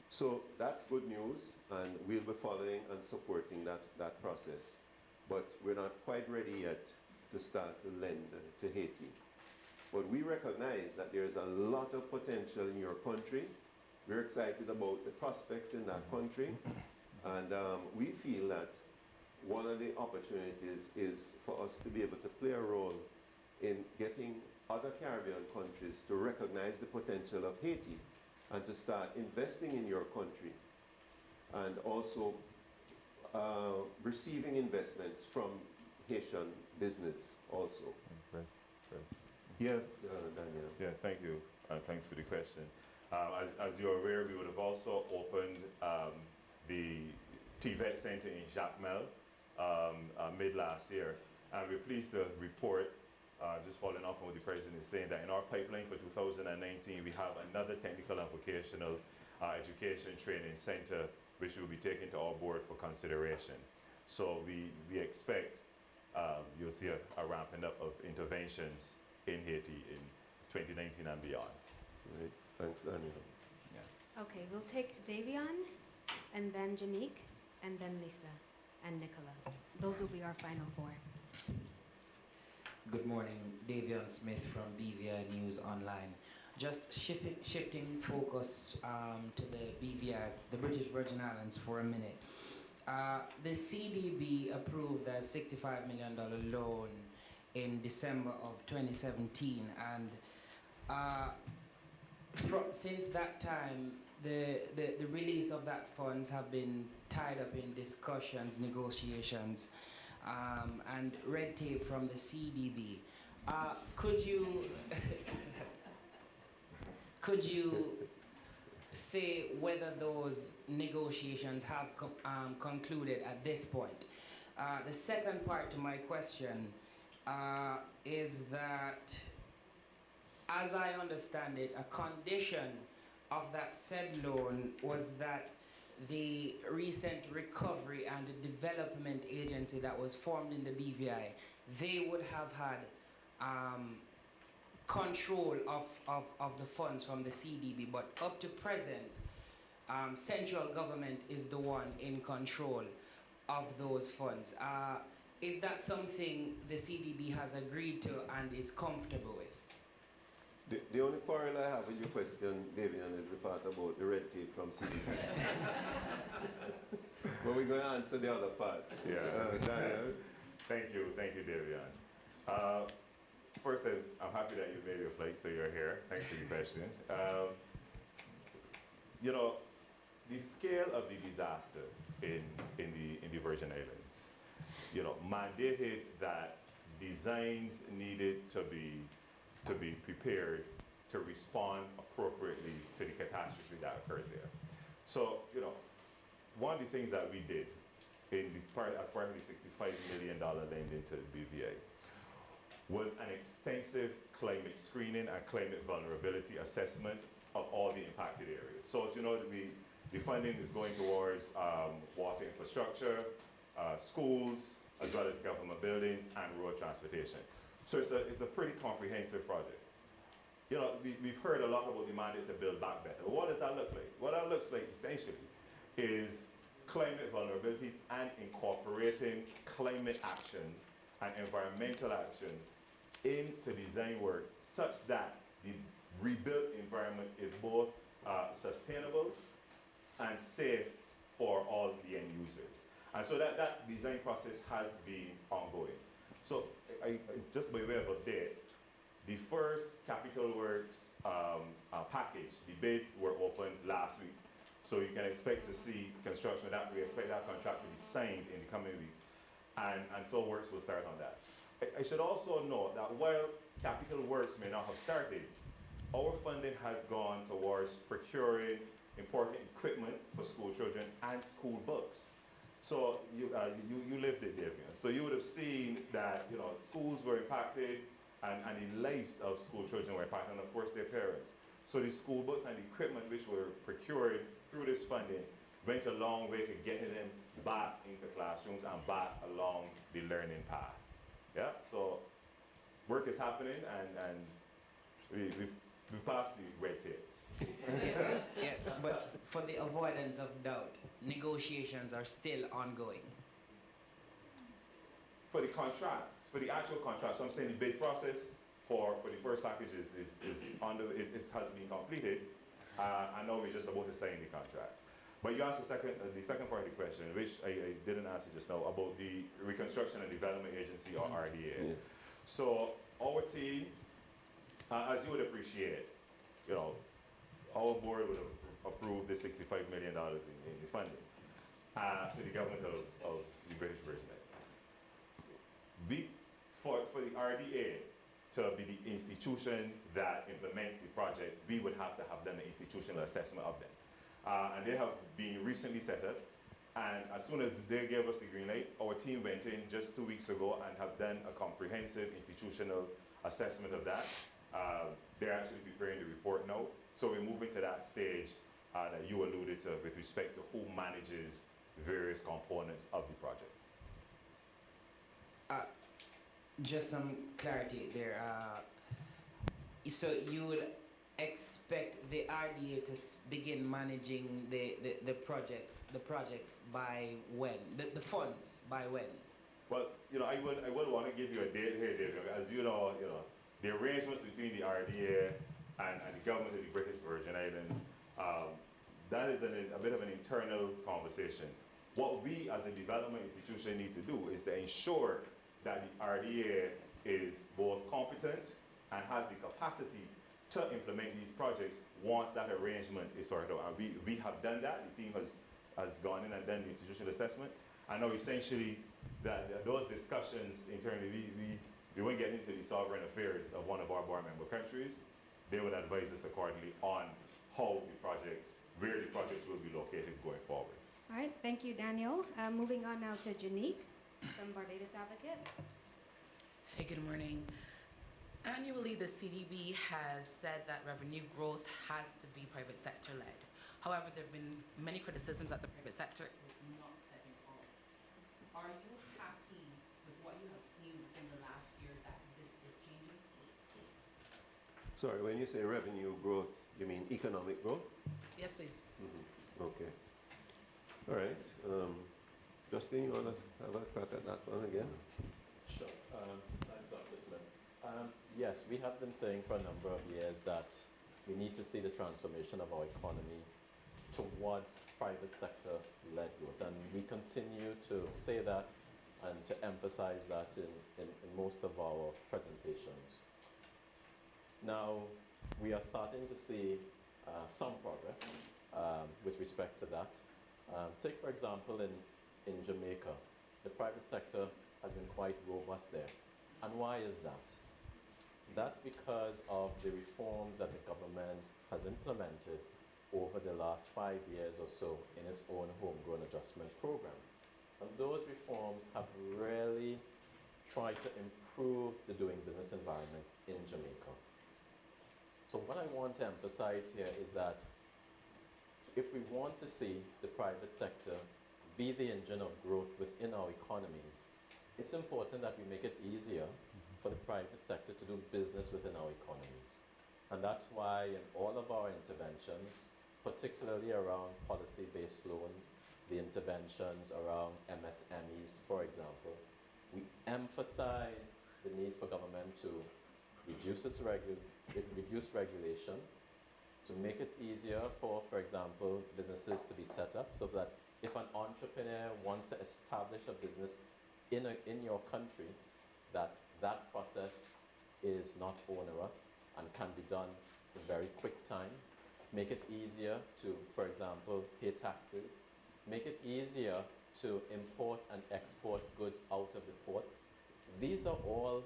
So that's good news, and we'll be following and supporting that process. But we're not quite ready yet to start to lend to Haiti. But we recognize that there's a lot of potential in your country. We're excited about the prospects in that country, and we feel that one of the opportunities is for us to be able to play a role in getting other Caribbean countries to recognize the potential of Haiti and to start investing in your country, and also receiving investments from Haitian business also. Yeah, Daniel. Yeah, thank you. Thanks for the question. As you're aware, we would have also opened the TVET Center in Jacmel mid last year, and we're pleased to report, just following off on what the President is saying, that in our pipeline for 2019, we have another technical and vocational education training center which we'll be taking to our board for consideration. So we expect you'll see a ramping up of interventions in Haiti in 2019 and beyond. Great. Thanks, Daniel. Yeah. Okay, we'll take Davion, and then Janique, and then Lisa, and Nicola. Those will be our final four. Good morning, Davion Smith from BVI News Online. Just shifting focus to the BVI, the British Virgin Islands, for a minute. The CDB approved a $65 million loan in December of 2017, and since that time, the release of that funds have been tied up in discussions, negotiations, and red tape from the CDB. Could you say whether those negotiations have concluded at this point? The second part to my question is that, as I understand it, a condition of that said loan was that the recent recovery and the development agency that was formed in the BVI, they would have had control of the funds from the CDB, but up to present, central government is the one in control of those funds. Is that something the CDB has agreed to and is comfortable with? The only quarrel I have with your question, Davian, is the part about the red tape from CDB. But we're going to answer the other part. Yeah. Daniel. Thank you, Davian. First, I'm happy that you made your flight, so you're here. Thanks for the question. You know, the scale of the disaster in the Virgin Islands, you know, mandated that designs needed to be prepared to respond appropriately to the catastrophe that occurred there. So, you know, one of the things that we did as part of the $65 million lending to the BVA was an extensive climate screening and climate vulnerability assessment of all the impacted areas. So as you know, the funding is going towards water infrastructure, schools, as well as government buildings and road transportation. So it's a pretty comprehensive project. You know, we've heard a lot about the mandate to build back better. What does that look like? What that looks like essentially is climate vulnerability and incorporating climate actions and environmental actions into design works such that the rebuilt environment is both sustainable and safe for all the end users. And so that design process has been ongoing. So just by way of update, the first capital works package, the bids were opened last week. So you can expect to see construction of that. We expect that contract to be signed in the coming weeks. And so works will start on that. I should also note that while capital works may not have started, our funding has gone towards procuring important equipment for school children and school books. So you lived it, Davian. So you would have seen that, you know, schools were impacted and the lives of school children were impacted, and of course their parents. So the school books and the equipment which were procured through this funding went a long way to getting them back into classrooms and back along the learning path. Yeah, so work is happening, and we've passed the red tape. Yeah, but for the avoidance of doubt, negotiations are still ongoing. For the contracts, for the actual contracts, so I'm saying the bid process for the first package has been completed. I know we're just about to sign the contract. But you asked the second part of the question, which I didn't answer just now, about the Reconstruction and Development Agency, or RDA. Yeah. So our team, as you would appreciate, you know, our board would approve the $65 million in the funding to the government of the British Virgin Islands. For the RDA to be the institution that implements the project, we would have to have done an institutional assessment of them. And they have been recently set up. And as soon as they gave us the green light, our team went in just 2 weeks ago and have done a comprehensive institutional assessment of that. They're actually preparing the report now. So we're moving to that stage that you alluded to with respect to who manages various components of the project. Just some clarity there. So you would expect the RDA to begin managing the projects by when? The funds by when? Well, you know, I would want to give you a date here, David. As you know, the arrangements between the RDA and the government of the British Virgin Islands, that is a bit of an internal conversation. What we as a development institution need to do is to ensure that the RDA is both competent and has the capacity to implement these projects once that arrangement is sorted out. And we have done that. The team has gone in and done the institutional assessment. I know essentially that those discussions internally, we won't get into the sovereign affairs of one of our board member countries. They would advise us accordingly on how where the projects will be located going forward. All right, thank you, Daniel. Moving on now to Janique from Barbados Advocate. Hey, good morning. Annually, the CDB has said that revenue growth has to be private sector led. However, there have been many criticisms that the private sector is not stepping up. Are you happy with what you have seen in the last year that this is changing? Sorry, when you say revenue growth, you mean economic growth? Yes, please. Mm-hmm. Okay. All right. Justin, you want to have a crack at that one again? Sure. Thanks, Dr. Smith. Yes, we have been saying for a number of years that we need to see the transformation of our economy towards private sector-led growth. And we continue to say that and to emphasize that in most of our presentations. Now, we are starting to see some progress with respect to that. Take, for example, in Jamaica, the private sector has been quite robust there. And why is that? That's because of the reforms that the government has implemented over the last 5 years or so in its own homegrown adjustment program. And those reforms have really tried to improve the doing business environment in Jamaica. So what I want to emphasize here is that if we want to see the private sector be the engine of growth within our economies, it's important that we make it easier for the private sector to do business within our economies. And that's why in all of our interventions, particularly around policy-based loans, the interventions around MSMEs, for example, we emphasize the need for government to reduce regulation, to make it easier for example, businesses to be set up so that if an entrepreneur wants to establish a business in your country, that process is not onerous and can be done in very quick time. Make it easier to, for example, pay taxes. Make it easier to import and export goods out of the ports. These are all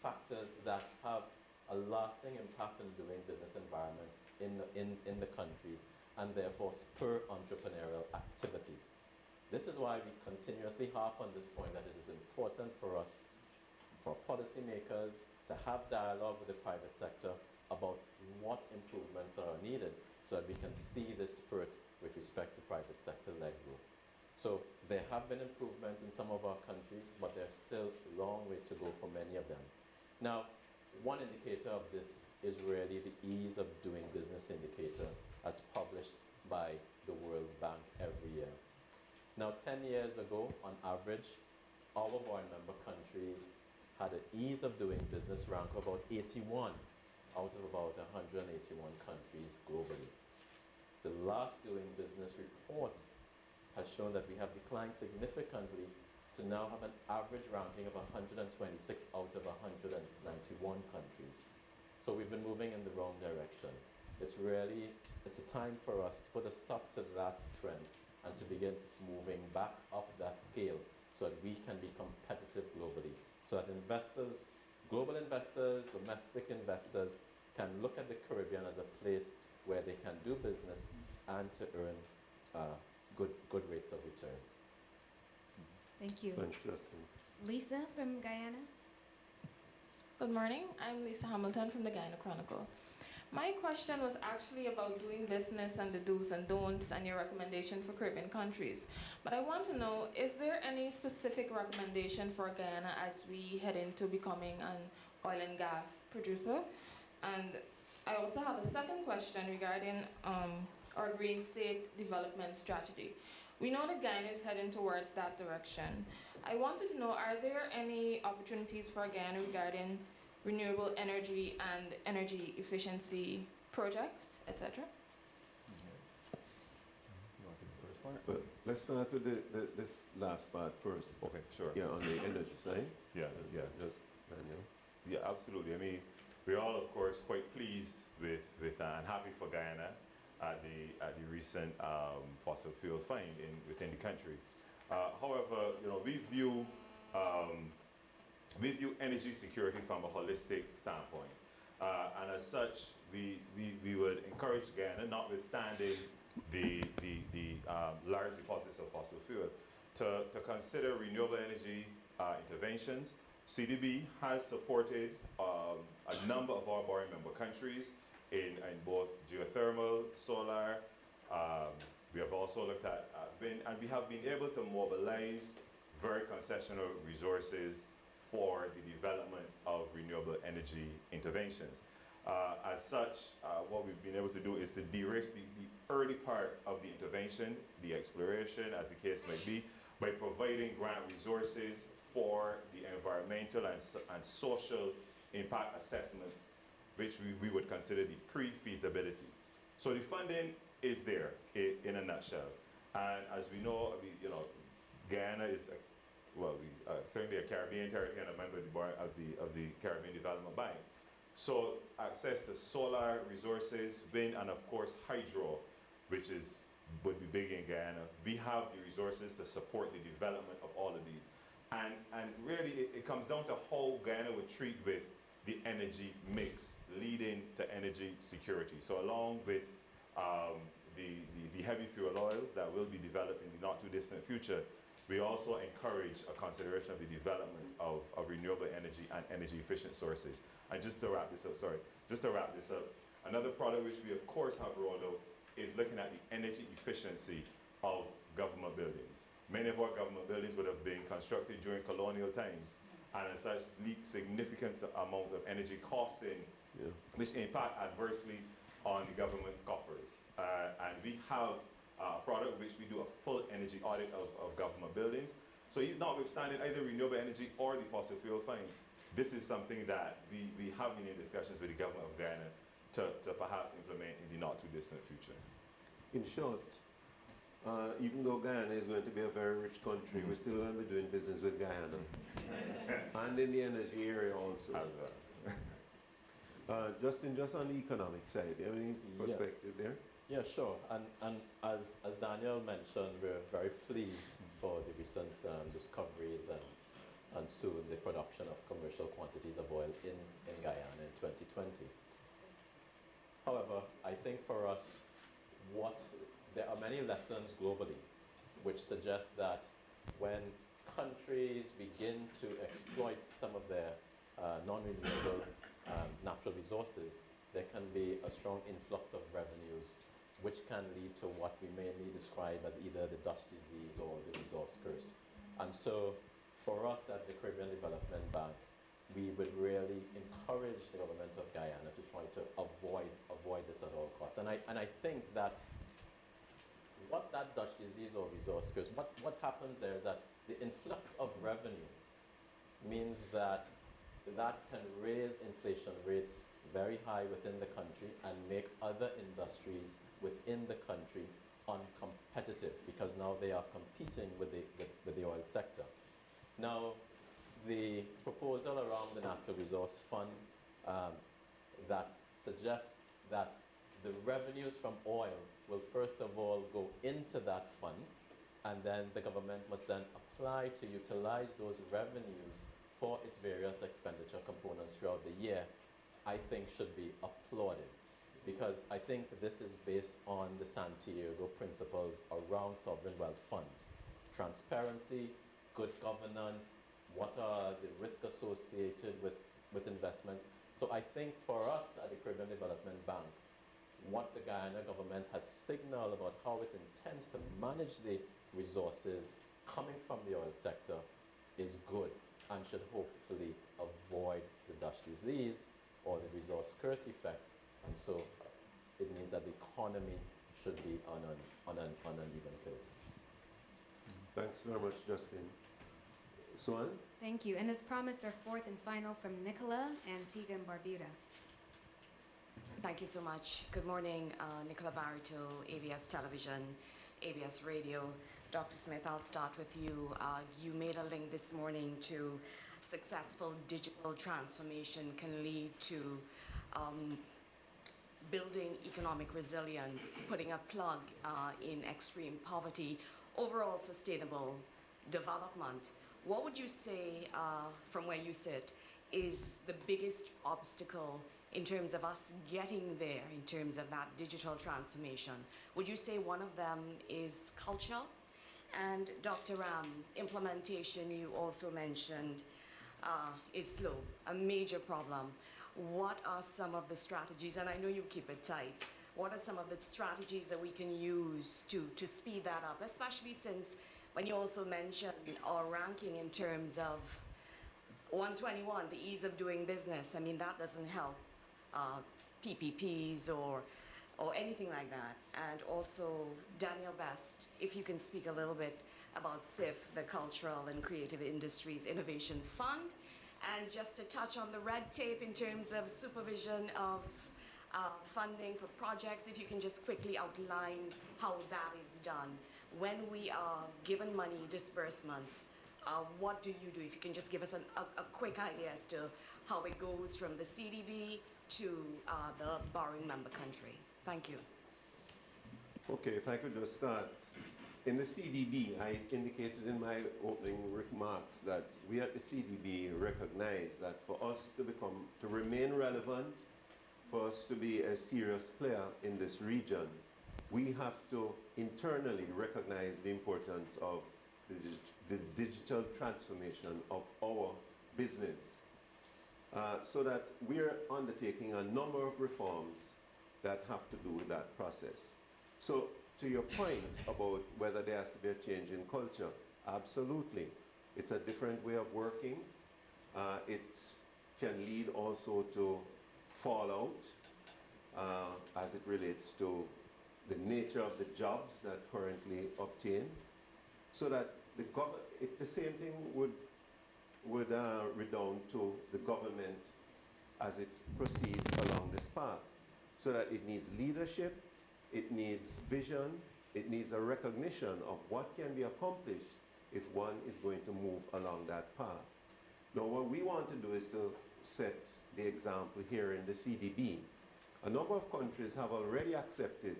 factors that have a lasting impact on the doing business environment in the countries and therefore spur entrepreneurial activity. This is why we continuously harp on this point that it is important for us, for policymakers, to have dialogue with the private sector about what improvements are needed so that we can see this spirit with respect to private sector-led growth. So there have been improvements in some of our countries, but there's still a long way to go for many of them. Now, one indicator of this is really the ease of doing business indicator as published by the World Bank every year. Now, 10 years ago, on average, our board member countries had an ease of doing business rank about 81 out of about 181 countries globally. The last doing business report has shown that we have declined significantly to now have an average ranking of 126 out of 191 countries. So we've been moving in the wrong direction. It's a time for us to put a stop to that trend and to begin moving back up that scale so that we can be competitive globally. So that investors, global investors, domestic investors, can look at the Caribbean as a place where they can do business and to earn good rates of return. Thank you. Thanks, Justin. Lisa from Guyana. Good morning. I'm Lisa Hamilton from the Guyana Chronicle. My question was actually about doing business and the do's and don'ts and your recommendation for Caribbean countries. But I want to know, is there any specific recommendation for Guyana as we head into becoming an oil and gas producer? And I also have a second question regarding our Green State Development Strategy. We know that Guyana is heading towards that direction. I wanted to know, are there any opportunities for Guyana regarding renewable energy and energy efficiency projects, etc.? You want to take the first part? But let's start with this last part first. Okay, sure. Yeah, on the energy side. Yeah. Just Daniel. Yeah, absolutely. I mean, we're all, of course, quite pleased with and happy for Guyana at the recent fossil fuel find within the country. However, we view energy security from a holistic standpoint, and as such, we would encourage Guyana, notwithstanding the large deposits of fossil fuel, to consider renewable energy interventions. CDB has supported a number of our board member countries in both geothermal, solar. We have also looked at wind, and we have been able to mobilize very concessional resources for the development of renewable energy interventions. As such, what we've been able to do is to de-risk the early part of the intervention, the exploration, as the case may be, by providing grant resources for the environmental and social impact assessments, which we would consider the pre-feasibility. So the funding is there in a nutshell. And as we know, Guyana is certainly a Caribbean territory and a member of the Caribbean Development Bank. So access to solar resources, wind, and of course hydro, which would be big in Guyana. We have the resources to support the development of all of these. And really it comes down to how Guyana would treat with the energy mix leading to energy security. So along with the heavy fuel oils that will be developed in the not too distant future, we also encourage a consideration of the development of renewable energy and energy efficient sources. And just to wrap this up, another product which we of course have rolled out is looking at the energy efficiency of government buildings. Many of our government buildings would have been constructed during colonial times, and as such leak significant amount of energy costing, which impact adversely on the government's coffers. And we have a product which we do a full energy audit of government buildings. So notwithstanding either renewable energy or the fossil fuel fund, this is something that we have been in discussions with the government of Guyana to perhaps implement in the not too distant future. In short, even though Guyana is going to be a very rich country, we're still going to be doing business with Guyana. And in the energy area also. As well. Justin, just on the economic side, do you have any perspective there? Yeah, sure. And as Daniel mentioned, we're very pleased for the recent discoveries and soon the production of commercial quantities of oil in Guyana in 2020. However, I think for us, there are many lessons globally which suggest that when countries begin to exploit some of their non-renewable natural resources, there can be a strong influx of revenues which can lead to what we mainly describe as either the Dutch disease or the resource curse. And so for us at the Caribbean Development Bank, we would really encourage the government of Guyana to try to avoid this at all costs. And I think that what that Dutch disease or resource curse, what happens there is that the influx of revenue means that that can raise inflation rates very high within the country and make other industries within the country uncompetitive, because now they are competing with the oil sector. Now, the proposal around the Natural Resource Fund that suggests that the revenues from oil will first of all go into that fund, and then the government must then apply to utilize those revenues for its various expenditure components throughout the year, I think should be applauded. Because I think that this is based on the Santiago principles around sovereign wealth funds. Transparency, good governance, what are the risks associated with investments. So I think for us at the Caribbean Development Bank, what the Guyana government has signaled about how it intends to manage the resources coming from the oil sector is good and should hopefully avoid the Dutch disease or the resource curse effect. And so it means that the economy should be on an even tilt. Thanks very much, Justin. Swan? Thank you. And as promised, our fourth and final from Nicola, Antigua and Barbuda. Thank you so much. Good morning, Nicola Barito, ABS Television, ABS Radio. Dr. Smith, I'll start with you. You made a link this morning to successful digital transformation can lead to building economic resilience, putting a plug in extreme poverty, overall sustainable development. What would you say, from where you sit, is the biggest obstacle in terms of us getting there, in terms of that digital transformation? Would you say one of them is culture? And Dr. Ram, implementation you also mentioned is slow, a major problem. What are some of the strategies, and I know you keep it tight, what are some of the strategies that we can use to speed that up, especially since when you also mentioned our ranking in terms of 121, the ease of doing business, I mean, that doesn't help PPPs or anything like that. And also, Daniel Best, if you can speak a little bit about CIF, the Cultural and Creative Industries Innovation Fund, and just to touch on the red tape in terms of supervision of funding for projects, if you can just quickly outline how that is done. When we are given money disbursements, what do you do? If you can just give us a quick idea as to how it goes from the CDB to the borrowing member country. Thank you. Okay, if I could just start. In the CDB, I indicated in my opening remarks that we at the CDB recognize that for us to remain relevant, for us to be a serious player in this region, we have to internally recognize the importance of the digital transformation of our business, so that we're undertaking a number of reforms that have to do with that process. So to your point about whether there has to be a change in culture, absolutely. It's a different way of working. It can lead also to fallout as it relates to the nature of the jobs that currently obtain, so that the same thing would redound to the government as it proceeds along this path, so that it needs leadership, it needs vision, it needs a recognition of what can be accomplished if one is going to move along that path. Now, what we want to do is to set the example here in the CDB. A number of countries have already accepted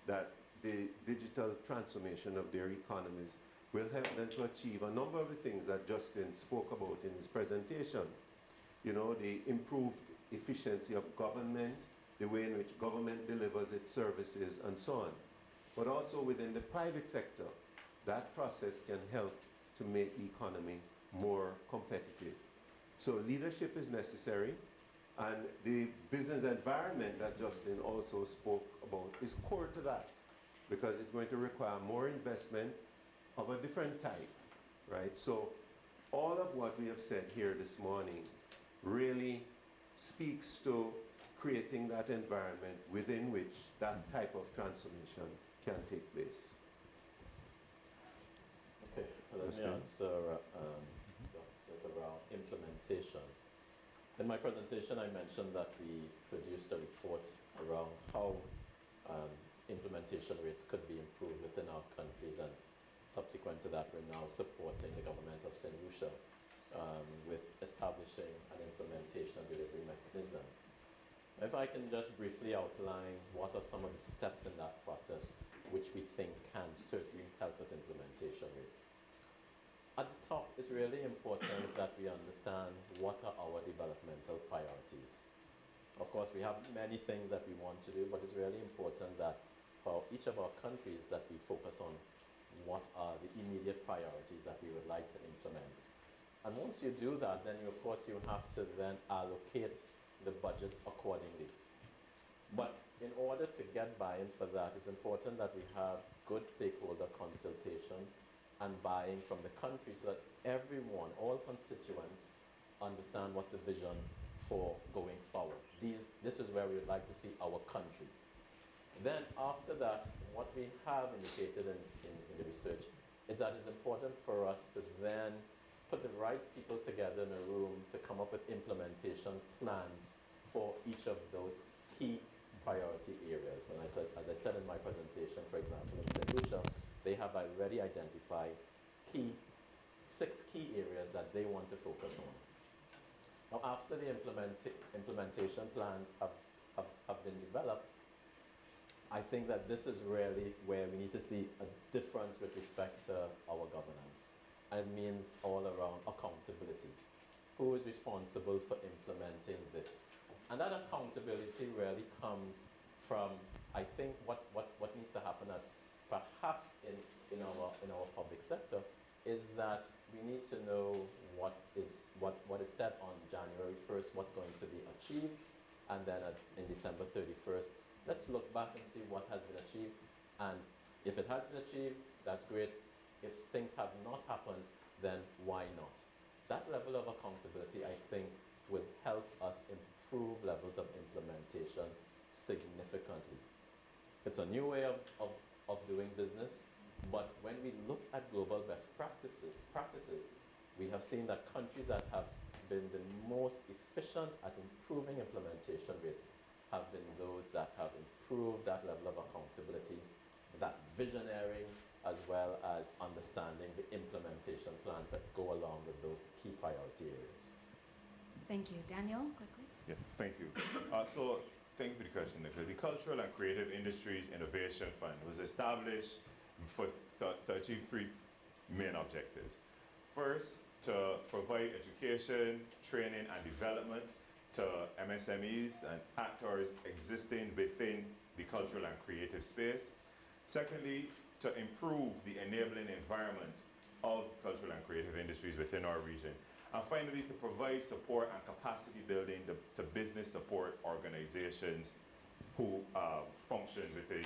that the digital transformation of their economies will help them to achieve a number of the things that Justin spoke about in his presentation. You know, the improved efficiency of government, the way in which government delivers its services, and so on. But also within the private sector, that process can help to make the economy more competitive. So leadership is necessary, and the business environment that Justin also spoke about is core to that, because it's going to require more investment of a different type, right? So all of what we have said here this morning really speaks to creating that environment within which that type of transformation can take place. Okay, well, let me answer stuff around implementation. In my presentation, I mentioned that we produced a report around how implementation rates could be improved within our countries, and subsequent to that, we're now supporting the government of St. Lucia with establishing an implementation delivery mechanism. If I can just briefly outline what are some of the steps in that process which we think can certainly help with implementation rates. At the top, it's really important that we understand what are our developmental priorities. Of course, we have many things that we want to do, but it's really important that for each of our countries that we focus on what are the immediate priorities that we would like to implement. And once you do that, then of course you have to then allocate the budget accordingly. But in order to get buy-in for that, it's important that we have good stakeholder consultation and buy-in from the country so that everyone, all constituents, understand what's the vision for going forward. This is where we would like to see our country. Then after that, what we have indicated in the research is that it's important for us to then put the right people together in a room to come up with implementation plans for each of those key priority areas. And as I said in my presentation, for example, in St. Lucia, they have already identified 6 key areas that they want to focus on. Now, after the implementation plans have been developed, I think that this is really where we need to see a difference with respect to our governance. And it means all around accountability. Who is responsible for implementing this? And that accountability really comes from, I think, what needs to happen at perhaps in our public sector is that we need to know what is said on January 1st, what's going to be achieved, and then in December 31st, let's look back and see what has been achieved, and if it has been achieved, that's great. If things have not happened, then why not? That level of accountability, I think, would help us improve levels of implementation significantly. It's a new way of doing business, but when we look at global best practices, we have seen that countries that have been the most efficient at improving implementation rates have been those that have improved that level of accountability, that visionary, as well as understanding the implementation plans that go along with those key priority areas. Thank you. Daniel, quickly. Yeah, thank you. So thank you for the question, Nicola. The Cultural and Creative Industries Innovation Fund was established to achieve 3 main objectives. First, to provide education, training, and development to MSMEs and actors existing within the cultural and creative space. Secondly, to improve the enabling environment of cultural and creative industries within our region. And finally, to provide support and capacity building to business support organizations who function within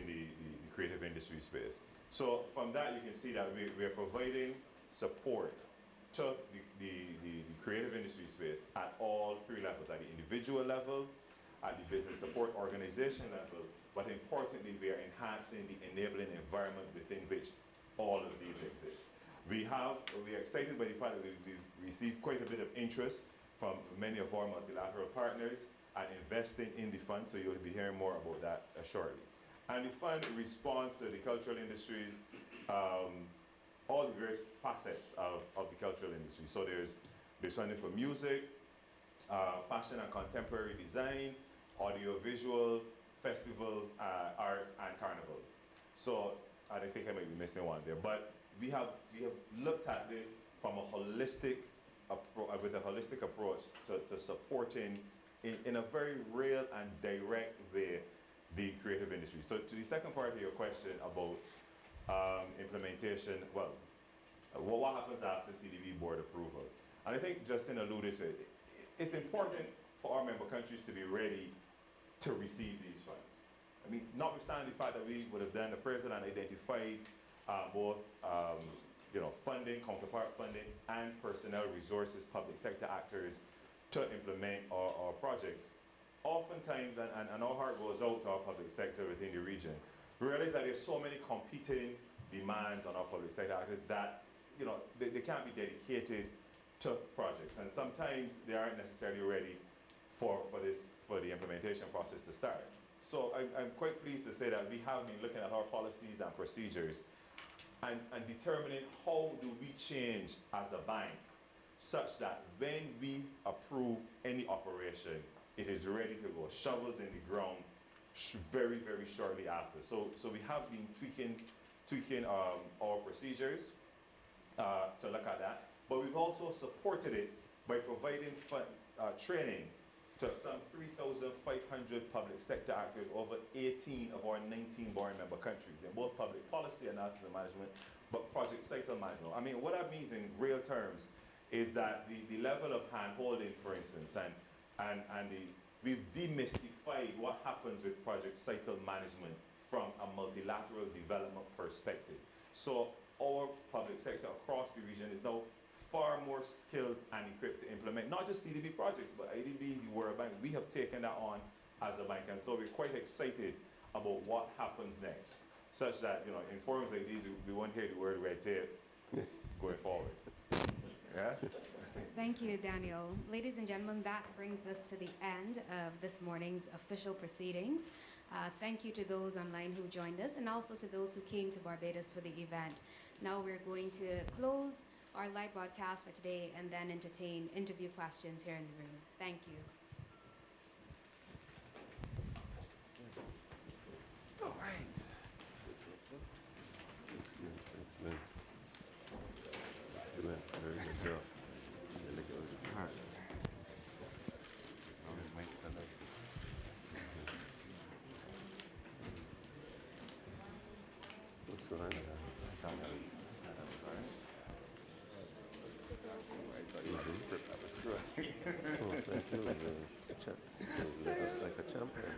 the creative industry space. So from that, you can see that we are providing support to the creative industry space at all 3 levels, at the individual level, at the business support organization level, but importantly, we are enhancing the enabling environment within which all of these exist. We are excited by the fact that we've received quite a bit of interest from many of our multilateral partners at investing in the fund, so you'll be hearing more about that shortly. And the fund responds to the cultural industries, all the various facets of the cultural industry. So there's funding for music, fashion and contemporary design, audiovisual, festivals, arts, and carnivals. So I think I might be missing one there, but we have looked at this from a holistic approach to supporting in a very real and direct way the creative industry. So to the second part of your question about implementation, well, what happens after CDB board approval? And I think Justin alluded to it. It's important for our member countries to be ready to receive these funds. I mean, notwithstanding the fact that we would have done the president identified both funding, counterpart funding, and personnel resources, public sector actors to implement our projects. Oftentimes, and our heart goes out to our public sector within the region, we realize that there's so many competing demands on our public sector actors that they can't be dedicated to projects, and sometimes they aren't necessarily ready for the implementation process to start. So I'm quite pleased to say that we have been looking at our policies and procedures and determining how do we change as a bank such that when we approve any operation, it is ready to go, shovels in the ground very, very shortly after. So we have been tweaking our procedures to look at that, but we've also supported it by providing training to some 3,500 public sector actors over 18 of our 19 board member countries in both public policy analysis and management, but project cycle management. I mean, what that means in real terms is that the level of hand-holding, for instance, and we've demystified what happens with project cycle management from a multilateral development perspective. So our public sector across the region is now far more skilled and equipped to implement not just CDB projects, but IDB, the World Bank. We have taken that on as a bank, and so we're quite excited about what happens next, such that in forums like these, we won't hear the word red tape going forward. Yeah? Thank you, Daniel. Ladies and gentlemen, that brings us to the end of this morning's official proceedings. Thank you to those online who joined us and also to those who came to Barbados for the event. Now we're going to close our live broadcast for today and then entertain interview questions here in the room. Thank you. All right. Excellent. Very good job. Really good. All right. So I thought that was all right. I thought you had a script that was good. Oh, thank you. You let us like a champion.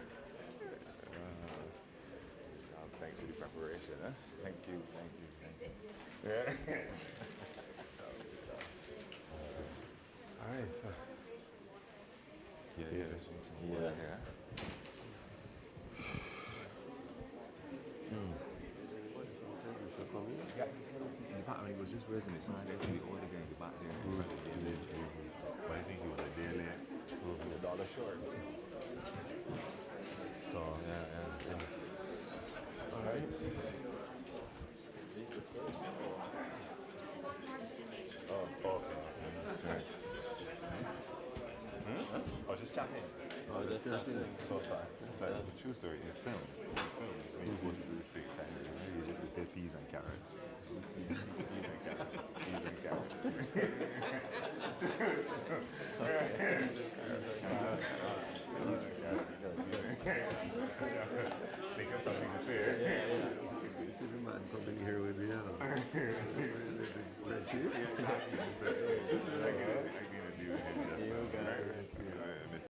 Thanks for the preparation, huh? Thank you. Yeah. All right, so. Yeah. This one's some water here. Yeah, in the back when he was just raising his hand, I think the older guy in the back there in front of the day late. But I think he was a day late and the dollar short. So, yeah. All right. Oh, okay. Right. Oh, just chatting. Oh, just chatting. So it's like a true story. In film, when you're supposed to do this fake Chinese, you just say peas and carrots.